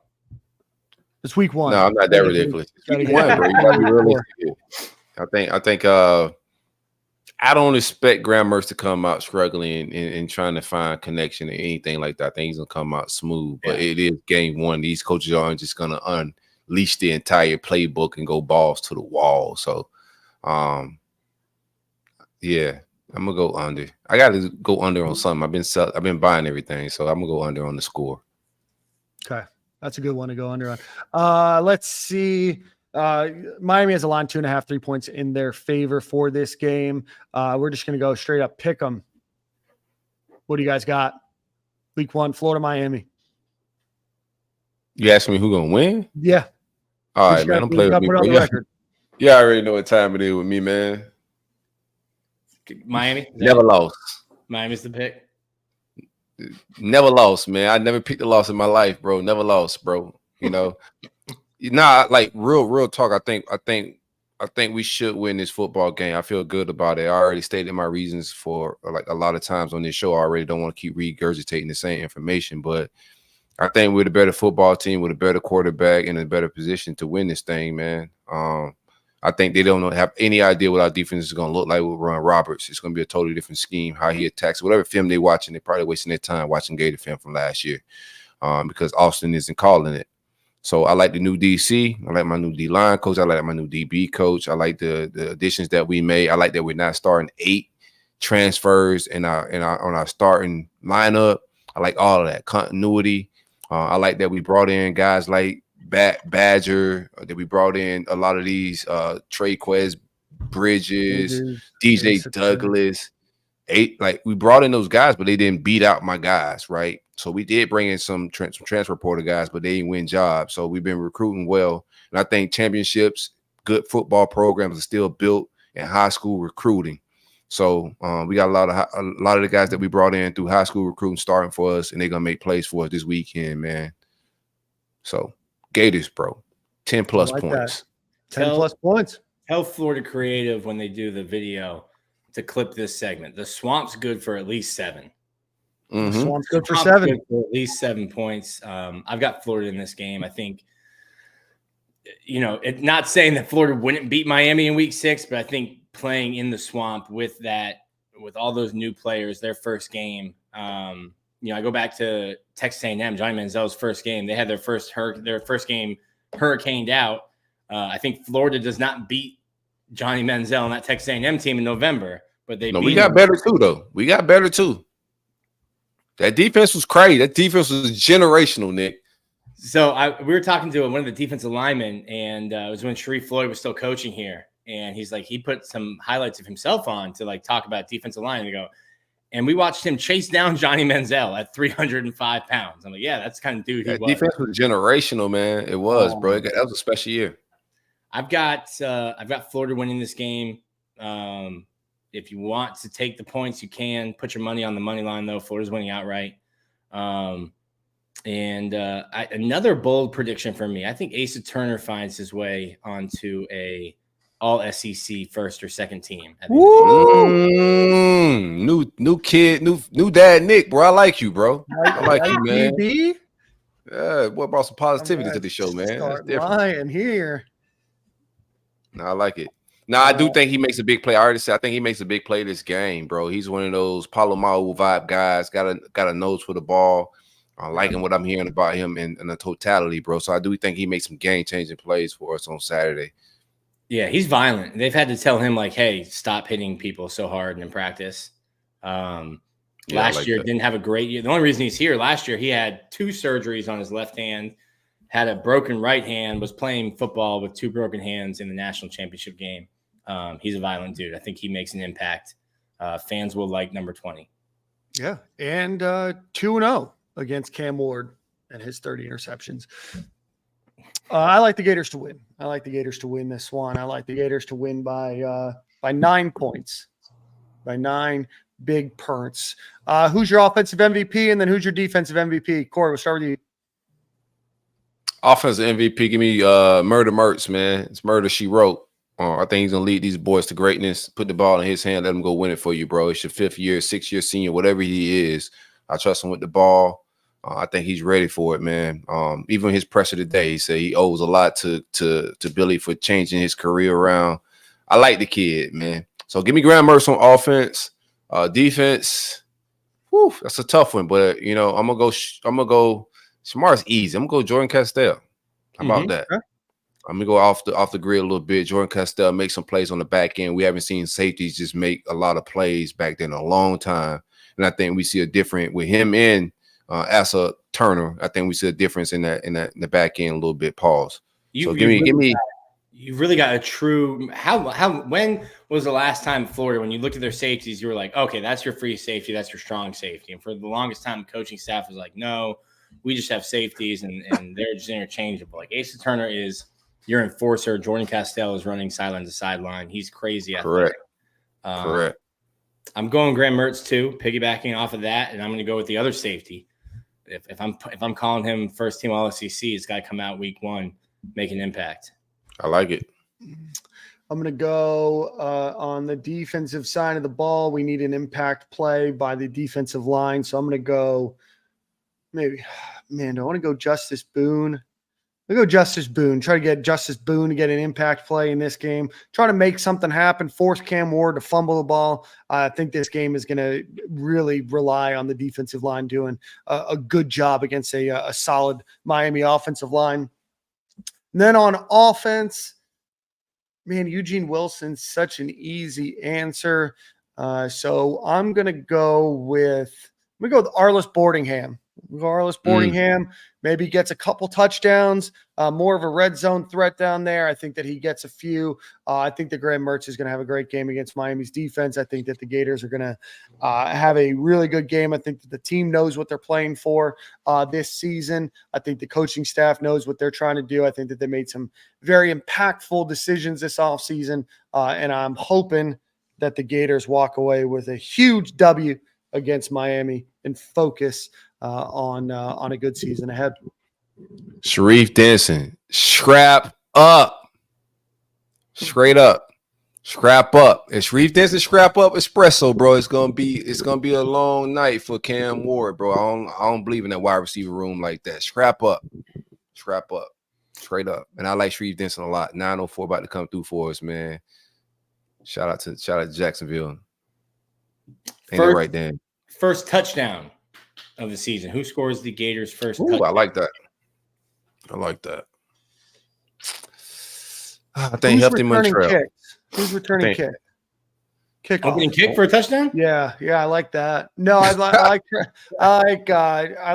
It's week 1. No, I'm not that ridiculous. It's week 1, bro. You gotta be realistic. I think I don't expect Graham Mertz to come out struggling and trying to find connection or anything like that. I think he's gonna come out smooth. But it is game 1. These coaches aren't just gonna unleash the entire playbook and go balls to the wall. So yeah, I'm gonna go under. I gotta go under on something. I've been buying everything, so I'm gonna go under on the score. Okay, that's a good one to go under on. Let's see. Miami has a line 2.5, 3 points in their favor for this game. We're just gonna go straight up pick them. What do you guys got? Week 1, Florida, Miami. You asking me who gonna win? Yeah. All right, man. Don't play with me. Yeah, I already know what time it is with me, man. Miami? Never lost. Miami's the pick. Never lost, man. I never picked a loss in my life, bro. Never lost, bro. You know, like real talk. I think we should win this football game. I feel good about it. I already stated my reasons for like a lot of times on this show. I already don't want to keep regurgitating the same information, but I think we're the better football team with a better quarterback in a better position to win this thing, man. I think they don't have any idea what our defense is going to look like with Ron Roberts. It's going to be a totally different scheme, how he attacks. Whatever film they're watching, they're probably wasting their time watching Gator film from last year because Austin isn't calling it. So I like the new DC. I like my new D-line coach. I like my new DB coach. I like the additions that we made. I like that we're not starting 8 transfers on our starting lineup. I like all of that continuity. I like that we brought in guys like Badger, that we brought in a lot of these Trey Quez, Bridges, DJ Douglas. we brought in those guys, but they didn't beat out my guys, right? So we did bring in some transfer portal guys, but they didn't win jobs. So we've been recruiting well, and I think championships, good football programs are still built in high school recruiting. So we got a lot of the guys that we brought in through high school recruiting starting for us, and they're gonna make plays for us this weekend, man. So Gators, bro, 10+ points. 10+ points. Tell Florida Creative when they do the video to clip this segment. The Swamp's good for at least 7. Mm-hmm. Swamp's good for 7. Good for at least 7 points. I've got Florida in this game. I think, not saying that Florida wouldn't beat Miami in week 6, but I think playing in the Swamp with all those new players, their first game. I go back to Texas A&M, Johnny Manziel's first game. They had their first game hurricaned out. I think Florida does not beat Johnny Manziel and that Texas A&M team in November, but we got better too, though. We got better too. That defense was crazy. That defense was generational, Nick. So we were talking to one of the defensive linemen, and it was when Sharif Floyd was still coaching here, and he's like, he put some highlights of himself on to talk about defensive line, and we watched him chase down Johnny Manziel at 305 pounds. I'm like, yeah, that's the kind of dude he was. Defense was generational, man. It was, bro. That was a special year. I've got Florida winning this game. If you want to take the points, you can put your money on the money line, though. Florida's winning outright. Another bold prediction for me. I think Asa Turner finds his way onto a all SEC first or second team. New kid, new dad, Nick, bro. I like you, bro. I like you, man. Yeah, what brought some positivity to the show, man? That's different. Lying here. No, I like it. No, I do think he makes a big play. I already said I think he makes a big play this game, bro. He's one of those Palomar vibe guys. Got a nose for the ball. I liking what I'm hearing about him in the totality, bro. So I do think he makes some game-changing plays for us on Saturday. Yeah, he's violent. They've had to tell him hey, stop hitting people so hard in practice. Last year didn't have a great year. The only reason he's here last year, he had 2 surgeries on his left hand. Had a broken right hand, was playing football with 2 broken hands in the national championship game. He's a violent dude. I think he makes an impact. Fans will like number 20. Yeah, and 2-0 against Cam Ward and his 30 interceptions. I like the Gators to win. I like the Gators to win this one. I like the Gators to win by 9 points, by 9 big perts. Who's your offensive MVP, and then who's your defensive MVP? Corey, we'll start with you. Offensive MVP, give me Murder Mertz, man. It's murder she wrote. I think he's gonna lead these boys to greatness. Put the ball in his hand, let him go win it for you, bro. It's your 5th year, 6-year senior, whatever he is. I trust him with the ball. I think he's ready for it, man. Even his presser today, he said he owes a lot to Billy for changing his career around. I like the kid, man. So give me Graham Mertz on offense. Defense, whew, that's a tough one, but I'm gonna go. Smart's easy. I'm gonna go Jordan Castell. How about that? Okay. I'm gonna go off the grid a little bit. Jordan Castell make some plays on the back end. We haven't seen safeties just make a lot of plays back then in a long time, and I think we see a different with him in Asa Turner. I think we see a difference in the back end a little bit. Pause. Give me. You've really got a true. When was the last time Florida, when you looked at their safeties, you were like, okay, that's your free safety, that's your strong safety, and for the longest time, the coaching staff was like, no. We just have safeties, and they're just interchangeable. Asa Turner is your enforcer. Jordan Castell is running sideline to sideline. He's crazy. Correct. Correct. I'm going Graham Mertz too, piggybacking off of that, and I'm going to go with the other safety. If I'm calling him first team All SEC, it's got to come out week 1, make an impact. I like it. I'm going to go on the defensive side of the ball. We need an impact play by the defensive line, so I'm going to go. Maybe, man, do I want to go Justice Boone? I'll go Justice Boone. Try to get Justice Boone to get an impact play in this game. Try to make something happen. Force Cam Ward to fumble the ball. I think this game is going to really rely on the defensive line doing a good job against a solid Miami offensive line. And then on offense, man, Eugene Wilson's such an easy answer. So I'm going to go with Arliss Boardingham. Regardless, Boardingham maybe gets a couple touchdowns, more of a red zone threat down there. I think that he gets a few. I think that Graham Mertz is going to have a great game against Miami's defense. I think that the Gators are going to have a really good game. I think that the team knows what they're playing for this season. I think the coaching staff knows what they're trying to do. I think that they made some very impactful decisions this offseason, and I'm hoping that the Gators walk away with a huge W against Miami and focus on a good season ahead. Sharif Denson, scrap up. Straight up. Scrap up. If Sharif Denson scrap up espresso, bro, it's gonna be a long night for Cam Ward, bro. I don't believe in that wide receiver room like that. Scrap up. Scrap up. Straight up. And I like Sharif Denson a lot. 904 about to come through for us, man. Shout out to Jacksonville. Ain't it right then? First touchdown of the season. Who scores the Gators' first touchdown? I like that. I think Hefty Montreal. Who's returning kick? Kickoff. Opening kick for a touchdown? Yeah, I like that. No, I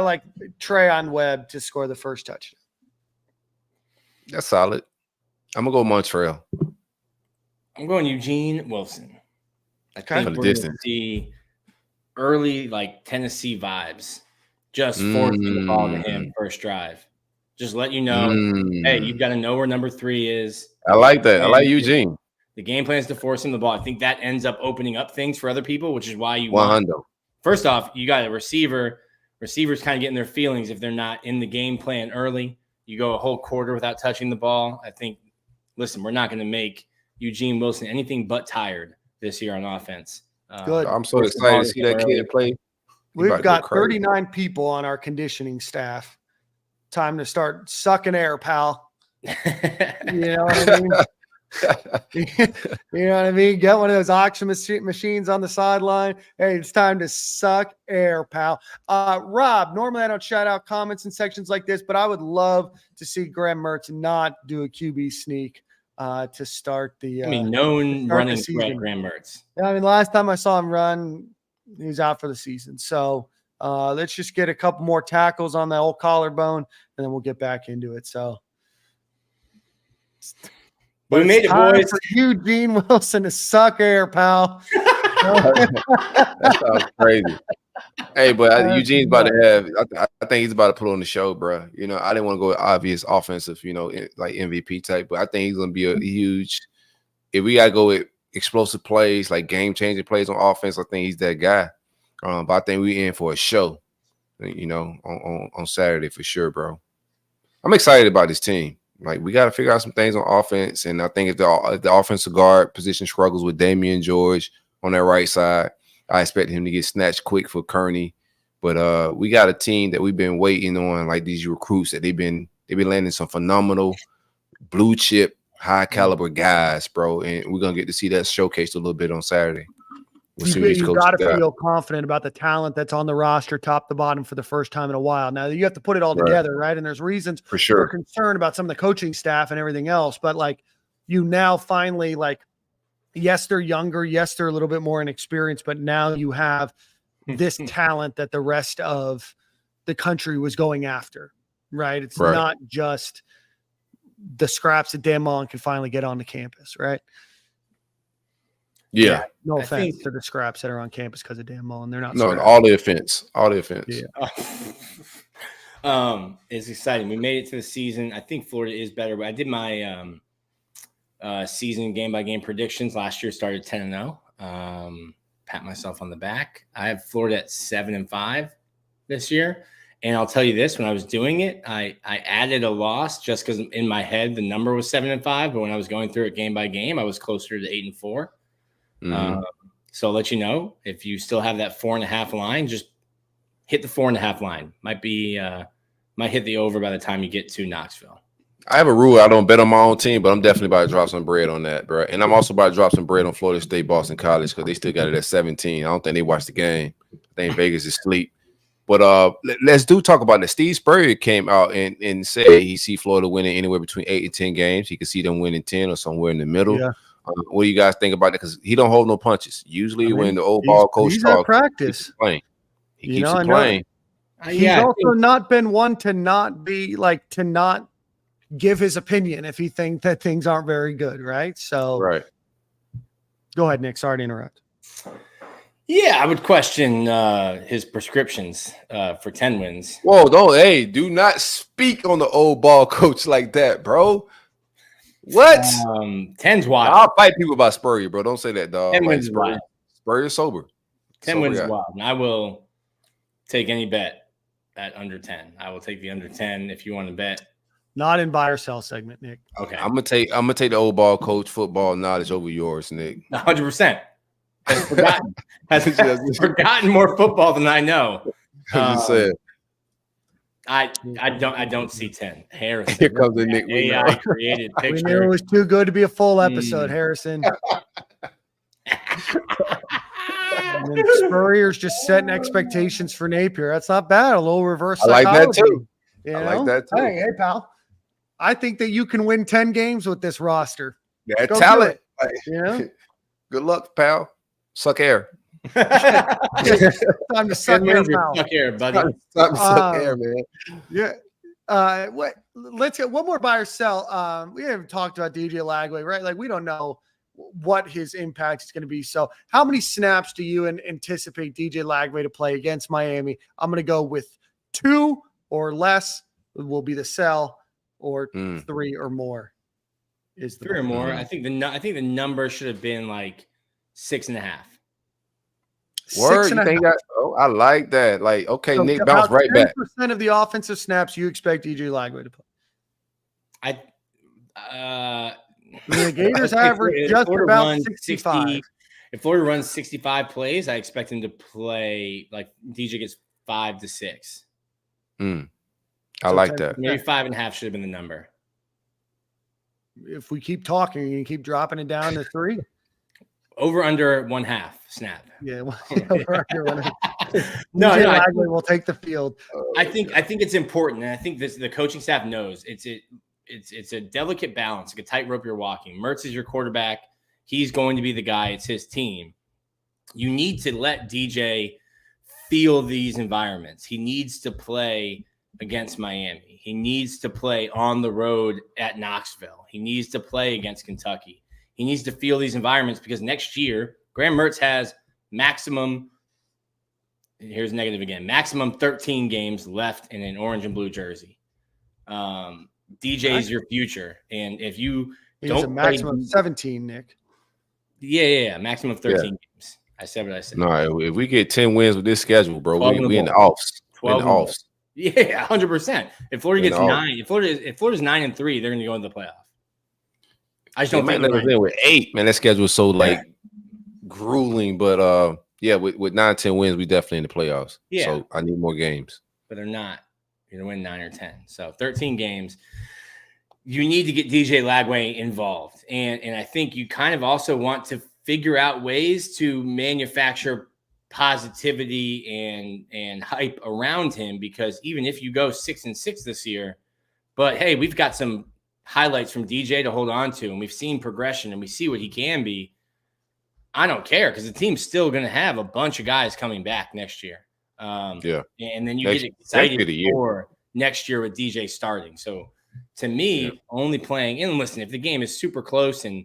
like Treyon Webb to score the first touchdown. That's solid. I'm gonna go Montreal. I'm going Eugene Wilson. I For think the we're going to distance. see early like Tennessee vibes. Just forcing the ball to him first drive. Just let you know, hey, you've got to know where number 3 is. I like that. I like Eugene. The game plan is to force him the ball. I think that ends up opening up things for other people, which is why you 100. First off, you got a receiver. Receivers kind of getting their feelings if they're not in the game plan early. You go a whole quarter without touching the ball. I think, listen, we're not going to make Eugene Wilson anything but tired this year on offense. Good. I'm so excited to see that kid play. We've got 39 people on our conditioning staff. Time to start sucking air, pal. You know what I mean? You know what I mean? Get one of those auction machines on the sideline. Hey, it's time to suck air, pal. Rob, normally I don't shout out comments in sections like this, but I would love to see Graham Mertz not do a QB sneak to start the known running threat, Graham Mertz. Yeah, I mean, last time I saw him run, he was out for the season. So let's just get a couple more tackles on the old collarbone, and then we'll get back into it. So, but we made it, boys. For Eugene Wilson to suck air, pal. That sounds crazy. Hey, but Eugene's about to have. I think he's about to put on the show, bro. You know, I didn't want to go with obvious offensive, like MVP type, but I think he's going to be a huge. If we got to go with explosive plays, like game changing plays on offense, I think he's that guy. But I think we in for a show, on Saturday for sure, bro. I'm excited about this team. Like, we got to figure out some things on offense, and I think if the offensive guard position struggles with Damian George on that right side, I expect him to get snatched quick for Kearney. But we got a team that we've been waiting on, like these recruits that they've been landing some phenomenal blue chip, high caliber guys, bro. And we're gonna get to see that showcased a little bit on Saturday. You got to feel confident about the talent that's on the roster, top to bottom, for the first time in a while. Now you have to put it all together, right? And there's reasons for sure. We're concerned about some of the coaching staff and everything else, but like you now finally yes, they're younger. Yes, they're a little bit more inexperienced, but now you have this talent that the rest of the country was going after, right? It's not just the scraps that Dan Mullen can finally get onto campus, right? Yeah. No offense to the scraps that are on campus because of Dan Mullen. They're not. No, scraps. all the offense. Yeah. It's exciting. We made it to the season. I think Florida is better, but I did my season game by game predictions last year. Started 10-0. Pat myself on the back. I have Florida at 7-5 this year, and I'll tell you this: when I was doing it, I added a loss just because in my head the number was 7-5, but when I was going through it game by game, I was closer to 8-4. So I'll let you know if you still have that 4.5 line, just hit the 4.5 line. Might hit the over by the time you get to Knoxville. I have a rule. I don't bet on my own team, but I'm definitely about to drop some bread on that, bro. And I'm also about to drop some bread on Florida State, Boston College, because they still got it at 17. I don't think they watched the game. I think Vegas is asleep. But let's talk about that. Steve Spurrier came out and said he see Florida winning anywhere between 8 and 10 games. He could see them winning 10 or somewhere in the middle. Yeah. What do you guys think about that? Because he don't hold no punches. Usually when the old ball coach he's talks, at practice. he keeps it playing. He's also not been one to not be like to not give his opinion if he thinks that things aren't very good, right? So, Right. Go ahead, Nick. Sorry to interrupt. Yeah, I would question his prescriptions for 10 wins. Whoa, do not speak on the old ball coach like that, bro. What? 10's wild. I'll fight people about Spurrier, bro. Don't say that, dog. 10 wins is wild. Spurrier's sober. 10 wins is wild. And I will take any bet at under 10. I will take the under 10 if you want to bet. Not in buy or sell segment, Nick. Okay. I'm gonna take the old ball coach football knowledge over yours, Nick. 100%. Has forgotten more football than I know. I'm just saying. I don't see 10. Harrison. Here comes the Nick. AI created picture. We knew it was too good to be a full episode, Harrison. And then Spurrier's just setting expectations for Napier. That's not bad. A little reverse psychology. I like that too. Like that too. Hey, pal. I think that you can win 10 games with this roster. That talent. Good luck, pal. Suck air. Time to suck air, pal. Suck air, buddy. Time to suck air, man. Yeah. Let's get one more buy or sell. We haven't talked about DJ Lagway, right? Like, we don't know what his impact is going to be. So how many snaps do you anticipate DJ Lagway to play against Miami? I'm going to go with 2 or less will be the sell, or 3 or more is the 3 or more. I think the number should have been like 6.5. Word, you think I like that. Like, okay, so Nick bounced right back. 10% of the offensive snaps you expect DJ Lagway to play. The Gators average just about 65. If Florida runs 65 plays, I expect him to play like DJ gets 5 to 6. I like that. Maybe 5.5 should have been the number. If we keep talking, you can keep dropping it down to 3. Over under 1/2 snap. Yeah, over under 1/2. No, we'll take the field. I think it's important, and I think the coaching staff knows it's a delicate balance, like a tightrope you're walking. Mertz is your quarterback; he's going to be the guy. It's his team. You need to let DJ feel these environments. He needs to play against Miami. He needs to play on the road at Knoxville. He needs to play against Kentucky. He needs to feel these environments because next year, Graham Mertz has maximum 13 games left in an orange and blue jersey. DJ is your future. And if you don't a maximum of 17, Nick. Yeah. Maximum of 13 games. I said what I said. No, if we get 10 wins with this schedule, bro, we in the offs. 12 Yeah, 100%. If Florida gets 9, if Florida's 9-3, they're going to go into the playoff. I just don't think let us in with 8. Man, that schedule is so grueling. But with 9-10 wins, we definitely in the playoffs. Yeah. So I need more games. But they're not. You're gonna win 9 or 10. So 13 games. You need to get DJ Lagway involved. And I think you kind of also want to figure out ways to manufacture positivity and hype around him, because even if you go 6-6 this year, but hey, we've got some highlights from DJ to hold on to, and we've seen progression and we see what he can be. I don't care, because the team's still going to have a bunch of guys coming back next year. And then you get excited for next year with DJ starting. So to me, only playing, and listen, if the game is super close and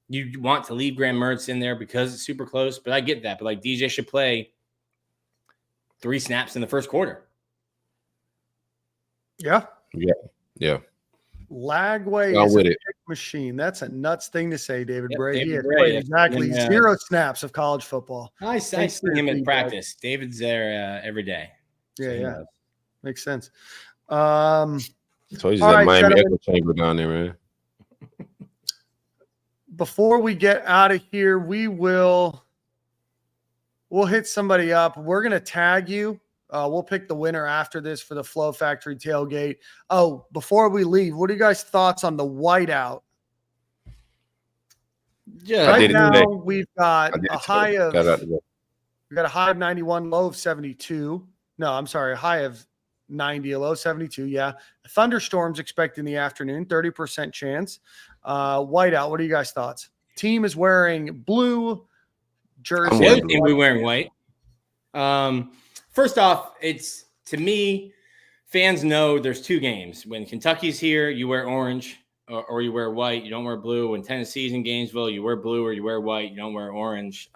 you want to leave Graham Mertz in there because it's super close, but I get that. But like, DJ should play 3 snaps in the first quarter. Yeah. Lagway is a big machine. That's a nuts thing to say, David Bray. He has played exactly 0 snaps of college football. I see him in practice. David's there every day. Yeah. Makes sense. So he's at Miami echo chamber down there, man. Before we get out of here, we'll hit somebody up. We're going to tag you. We'll pick the winner after this for the Flow Factory tailgate. Oh, before we leave, what are you guys' thoughts on the whiteout? Yeah, right now we've got a high of 91, low of 72. No, I'm sorry, a high of 90, a low of 72. Yeah, thunderstorms expected in the afternoon, 30% chance. Whiteout. What are you guys' thoughts? Team is wearing blue jersey. The other team we're wearing white. First off, it's to me, fans know there's two games. When Kentucky's here, you wear orange or you wear white. You don't wear blue. When Tennessee's in Gainesville, you wear blue or you wear white. You don't wear orange.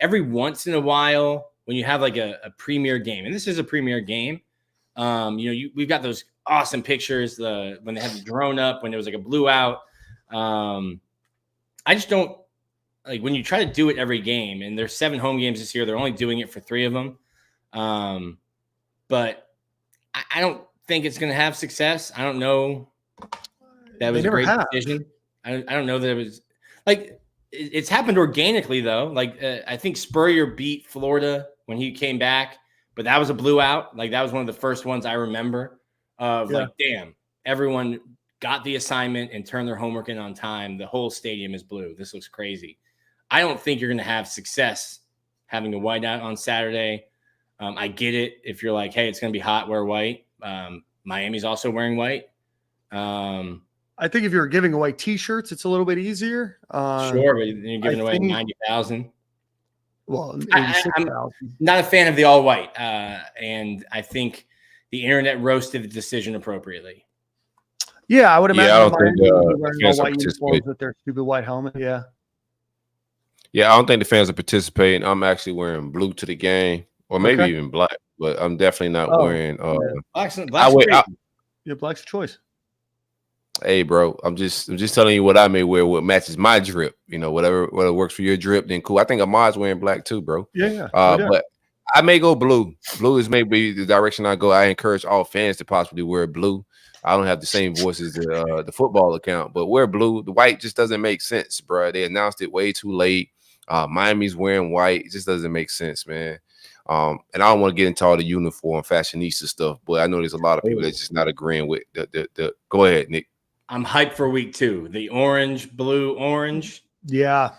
Every once in a while, when you have like a premier game, and this is a premier game, we've got those awesome pictures when they had the drone up, when there was like a blue out. I just don't like when you try to do it every game, and there's 7 home games this year. They're only doing it for 3 of them. But I don't think it's going to have success. I don't know. That was a great decision. I don't know that it was like it's happened organically though. Like I think Spurrier beat Florida when he came back, but that was a blue out. Like that was one of the first ones I remember of like, damn, everyone got the assignment and turned their homework in on time. The whole stadium is blue. This looks crazy. I don't think you're going to have success having a white out on Saturday. I get it. If you're like, hey, it's going to be hot, wear white. Miami's also wearing white. I think if you're giving away T-shirts, it's a little bit easier. Sure, but you're giving away 90,000. Well, I'm not a fan of the all white, and I think the internet roasted the decision appropriately. Yeah, I would imagine. Yeah, I don't think wearing all white uniforms with their stupid white helmet. Yeah. Yeah, I don't think the fans are participating. I'm actually wearing blue to the game, or maybe even black, but I'm definitely not wearing. Black's black's a choice. Hey, bro, I'm just telling you what I may wear, what matches my drip. Whatever works for your drip, then cool. I think Ahmad's wearing black too, bro. Yeah. But I may go blue. Blue is maybe the direction I go. I encourage all fans to possibly wear blue. I don't have the same voice as the football account, but wear blue. The white just doesn't make sense, bro. They announced it way too late. Miami's wearing white. It just doesn't make sense, man. And I don't want to get into all the uniform fashionista stuff, but I know there's a lot of people that's just not agreeing with the Go ahead, Nick. I'm hyped for week 2. The orange, blue, orange. Yeah.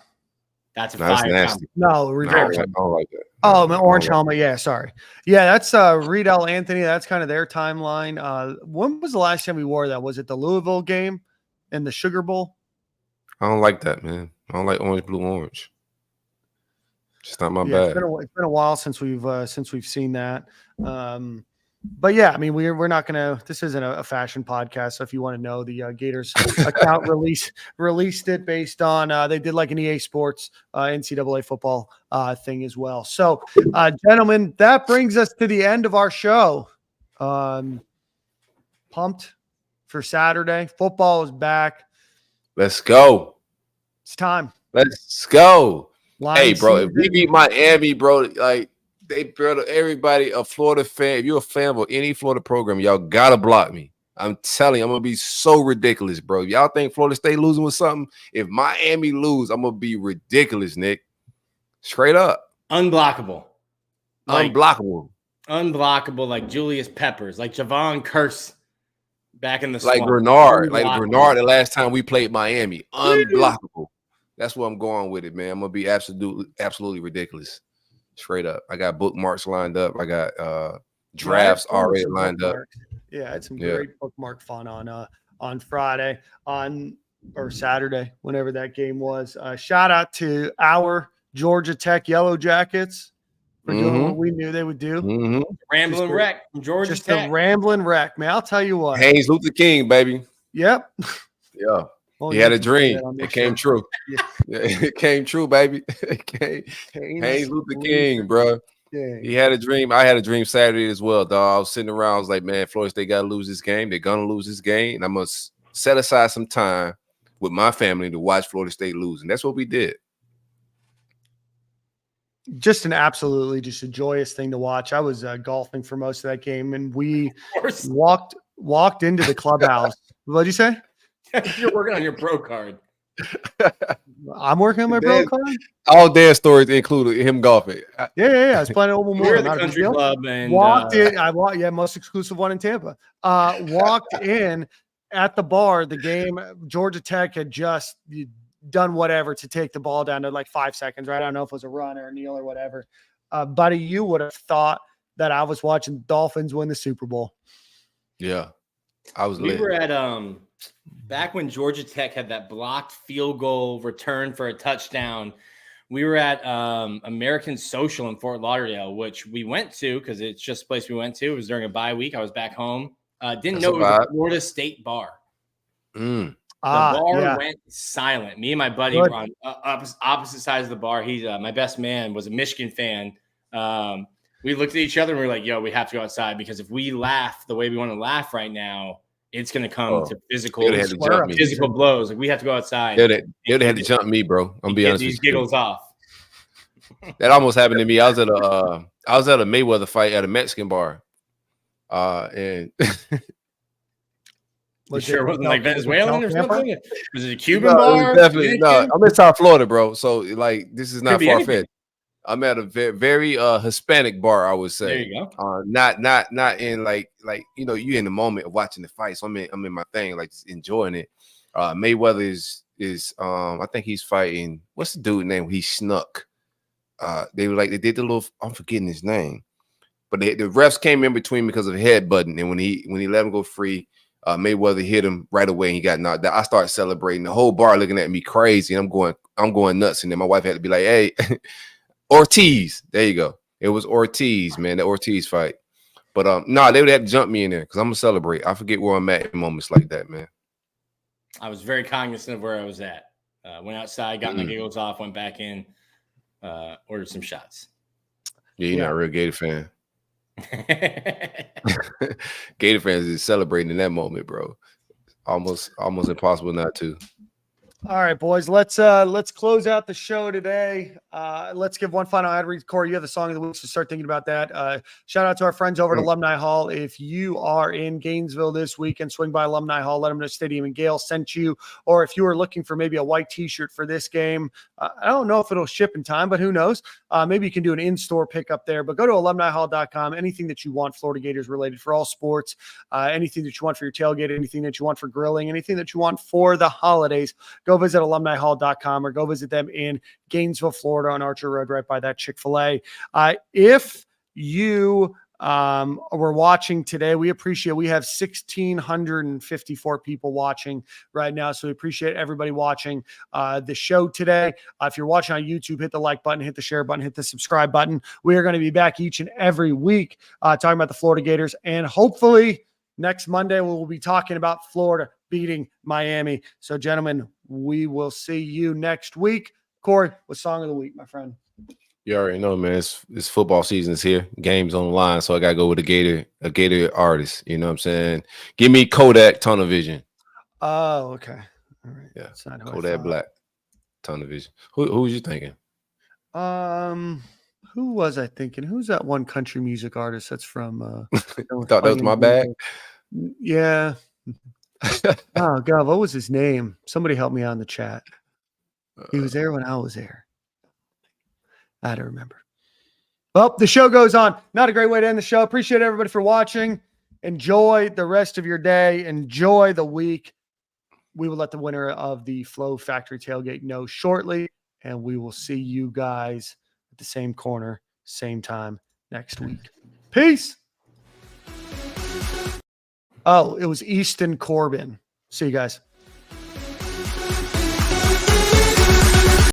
That's a fire. Nasty. No, reverse. I don't like that. Oh, my orange helmet. Yeah, sorry. Yeah, that's Reed L. Anthony. That's kind of their timeline. When was the last time we wore that? Was it the Louisville game and the Sugar Bowl? I don't like that, man. I don't like orange, blue, orange. Just not my bag. It's been a while since we've seen that. But yeah, I mean, we're not gonna. This isn't a fashion podcast, so if you want to know, the Gators account released it based on they did like an EA Sports NCAA football thing as well. So, gentlemen, that brings us to the end of our show. Pumped for Saturday. Football is back. Let's go. It's time. Let's go. Lions hey, bro, season. if we beat Miami, bro, like. They built everybody a Florida fan. If you're a fan of any Florida program, y'all gotta block me. I'm telling you, I'm gonna be so ridiculous, bro. Y'all think Florida State losing with something? If Miami lose, I'm gonna be ridiculous, Nick. Straight up, unblockable, unblockable, like Julius Peppers, like Javon Curse back in the like swamp. Bernard, the last time we played Miami, unblockable. That's what I'm going with it, man. I'm gonna be absolutely ridiculous. Straight up. I got bookmarks lined up. I got drafts already lined up. Yeah, I had some great bookmark fun on Friday or Saturday, whenever that game was. Shout out to our Georgia Tech Yellow Jackets for doing what we knew they would do. Rambling wreck from Georgia Tech. A rambling wreck, man. I'll tell you what. Haynes Luther King, baby. Yep. Yeah. He had a dream. It came true. It came true, baby. Haynes Luther King, bro. He had a dream. I had a dream Saturday as well, dog. I was sitting around. I was like, man, Florida State got to lose this game. They're going to lose this game. And I must set aside some time with my family to watch Florida State lose. And that's what we did. Just a joyous thing to watch. I was golfing for most of that game, and we walked into the clubhouse. What'd you say? You're working on your pro card. I'm working on my pro card. All dance stories included him golfing. Yeah. I was playing at Oval We're at the country club and walked in. Most exclusive one in Tampa. Walked in at the bar. The game, Georgia Tech had just done whatever to take the ball down to like 5 seconds. Right? I don't know if it was a run or a kneel or whatever. Buddy, you would have thought that I was watching Dolphins win the Super Bowl. Yeah, I was. We were at back when Georgia Tech had that blocked field goal return for a touchdown We were at American Social in Fort Lauderdale, which we went to because it's just a place we went to. It was during a bye week. I was back home. Didn't know it was a Florida State bar. The bar went silent. Me and my buddy were on opposite sides of the bar. He's my best man was a Michigan fan. We looked at each other and we were like, yo, we have to go outside because if we laugh the way we want to laugh right now, it's going to come to physical blows. Like we have to go outside. They'd have to jump me, bro. I'm be honest these giggles off. That almost happened to me. I was at a Mayweather fight at a Mexican bar. And sure wasn't like Venezuelan or something? Was it a Cuban bar? Definitely no. I'm in South Florida, bro. So like this is not far fetched. I'm at a very Hispanic bar, I would say. There you go. Not in like you in the moment of watching the fight. So I'm in my thing, like just enjoying it. Mayweather is I think he's fighting. What's the dude name? He snuck. They did the little. I'm forgetting his name, but the refs came in between because of headbutting, and when he let him go free, Mayweather hit him right away, and he got knocked out. I started celebrating. The whole bar looking at me crazy, and I'm going nuts. And then my wife had to be like, "Hey, Ortiz." There you go. It was Ortiz, man. The Ortiz fight. But no, they would have to jump me in there because I'm gonna celebrate. I forget where I'm at in moments like that, man. I was very cognizant of where I was at. Went outside, got my giggles off, went back in. Ordered some shots. Yeah, you're not a real Gator fan. Gator fans is celebrating in that moment, bro. Almost impossible not to. All right, boys. Let's close out the show today. Let's give one final ad read. Corey, you have the song of the week, so start thinking about that. Shout out to our friends over at Alumni Hall. If you are in Gainesville this week and swing by Alumni Hall, let them know Stadium and Gale sent you. Or if you are looking for maybe a white T-shirt for this game, I don't know if it'll ship in time, but who knows? Maybe you can do an in-store pickup there. But go to alumnihall.com. Anything that you want Florida Gators related for all sports, anything that you want for your tailgate, anything that you want for grilling, anything that you want for the holidays, go visit alumnihall.com or go visit them in Gainesville, Florida on Archer Road, right by that Chick-fil-A. If you were watching today, we appreciate, we have 1,654 people watching right now. So we appreciate everybody watching the show today. If you're watching on YouTube, hit the like button, hit the share button, hit the subscribe button. We are going to be back each and every week talking about the Florida Gators. And hopefully next Monday, we'll be talking about Florida beating Miami. So gentlemen, we will see you next week. Corey, what's song of the week, my friend? You already know, man. It's football season is here. Games on the line, so I gotta go with a Gator artist. You know what I'm saying? Give me Kodak Tunnel Vision. Oh, okay. All right. Yeah. Kodak Black Tunnel Vision. Who was you thinking? Who was I thinking? Who's that one country music artist that's from Thought that was my bag? Yeah. Oh God, what was his name? Somebody help me out in the chat. He was there when I was there. I don't remember. Well, the show goes on. Not a great way to end the show. Appreciate everybody for watching. Enjoy the rest of your day. Enjoy the week. We will let the winner of the Flow Factory Tailgate know shortly, and we will see you guys at the same corner, same time next week. Peace. Oh, it was Easton Corbin. See you guys.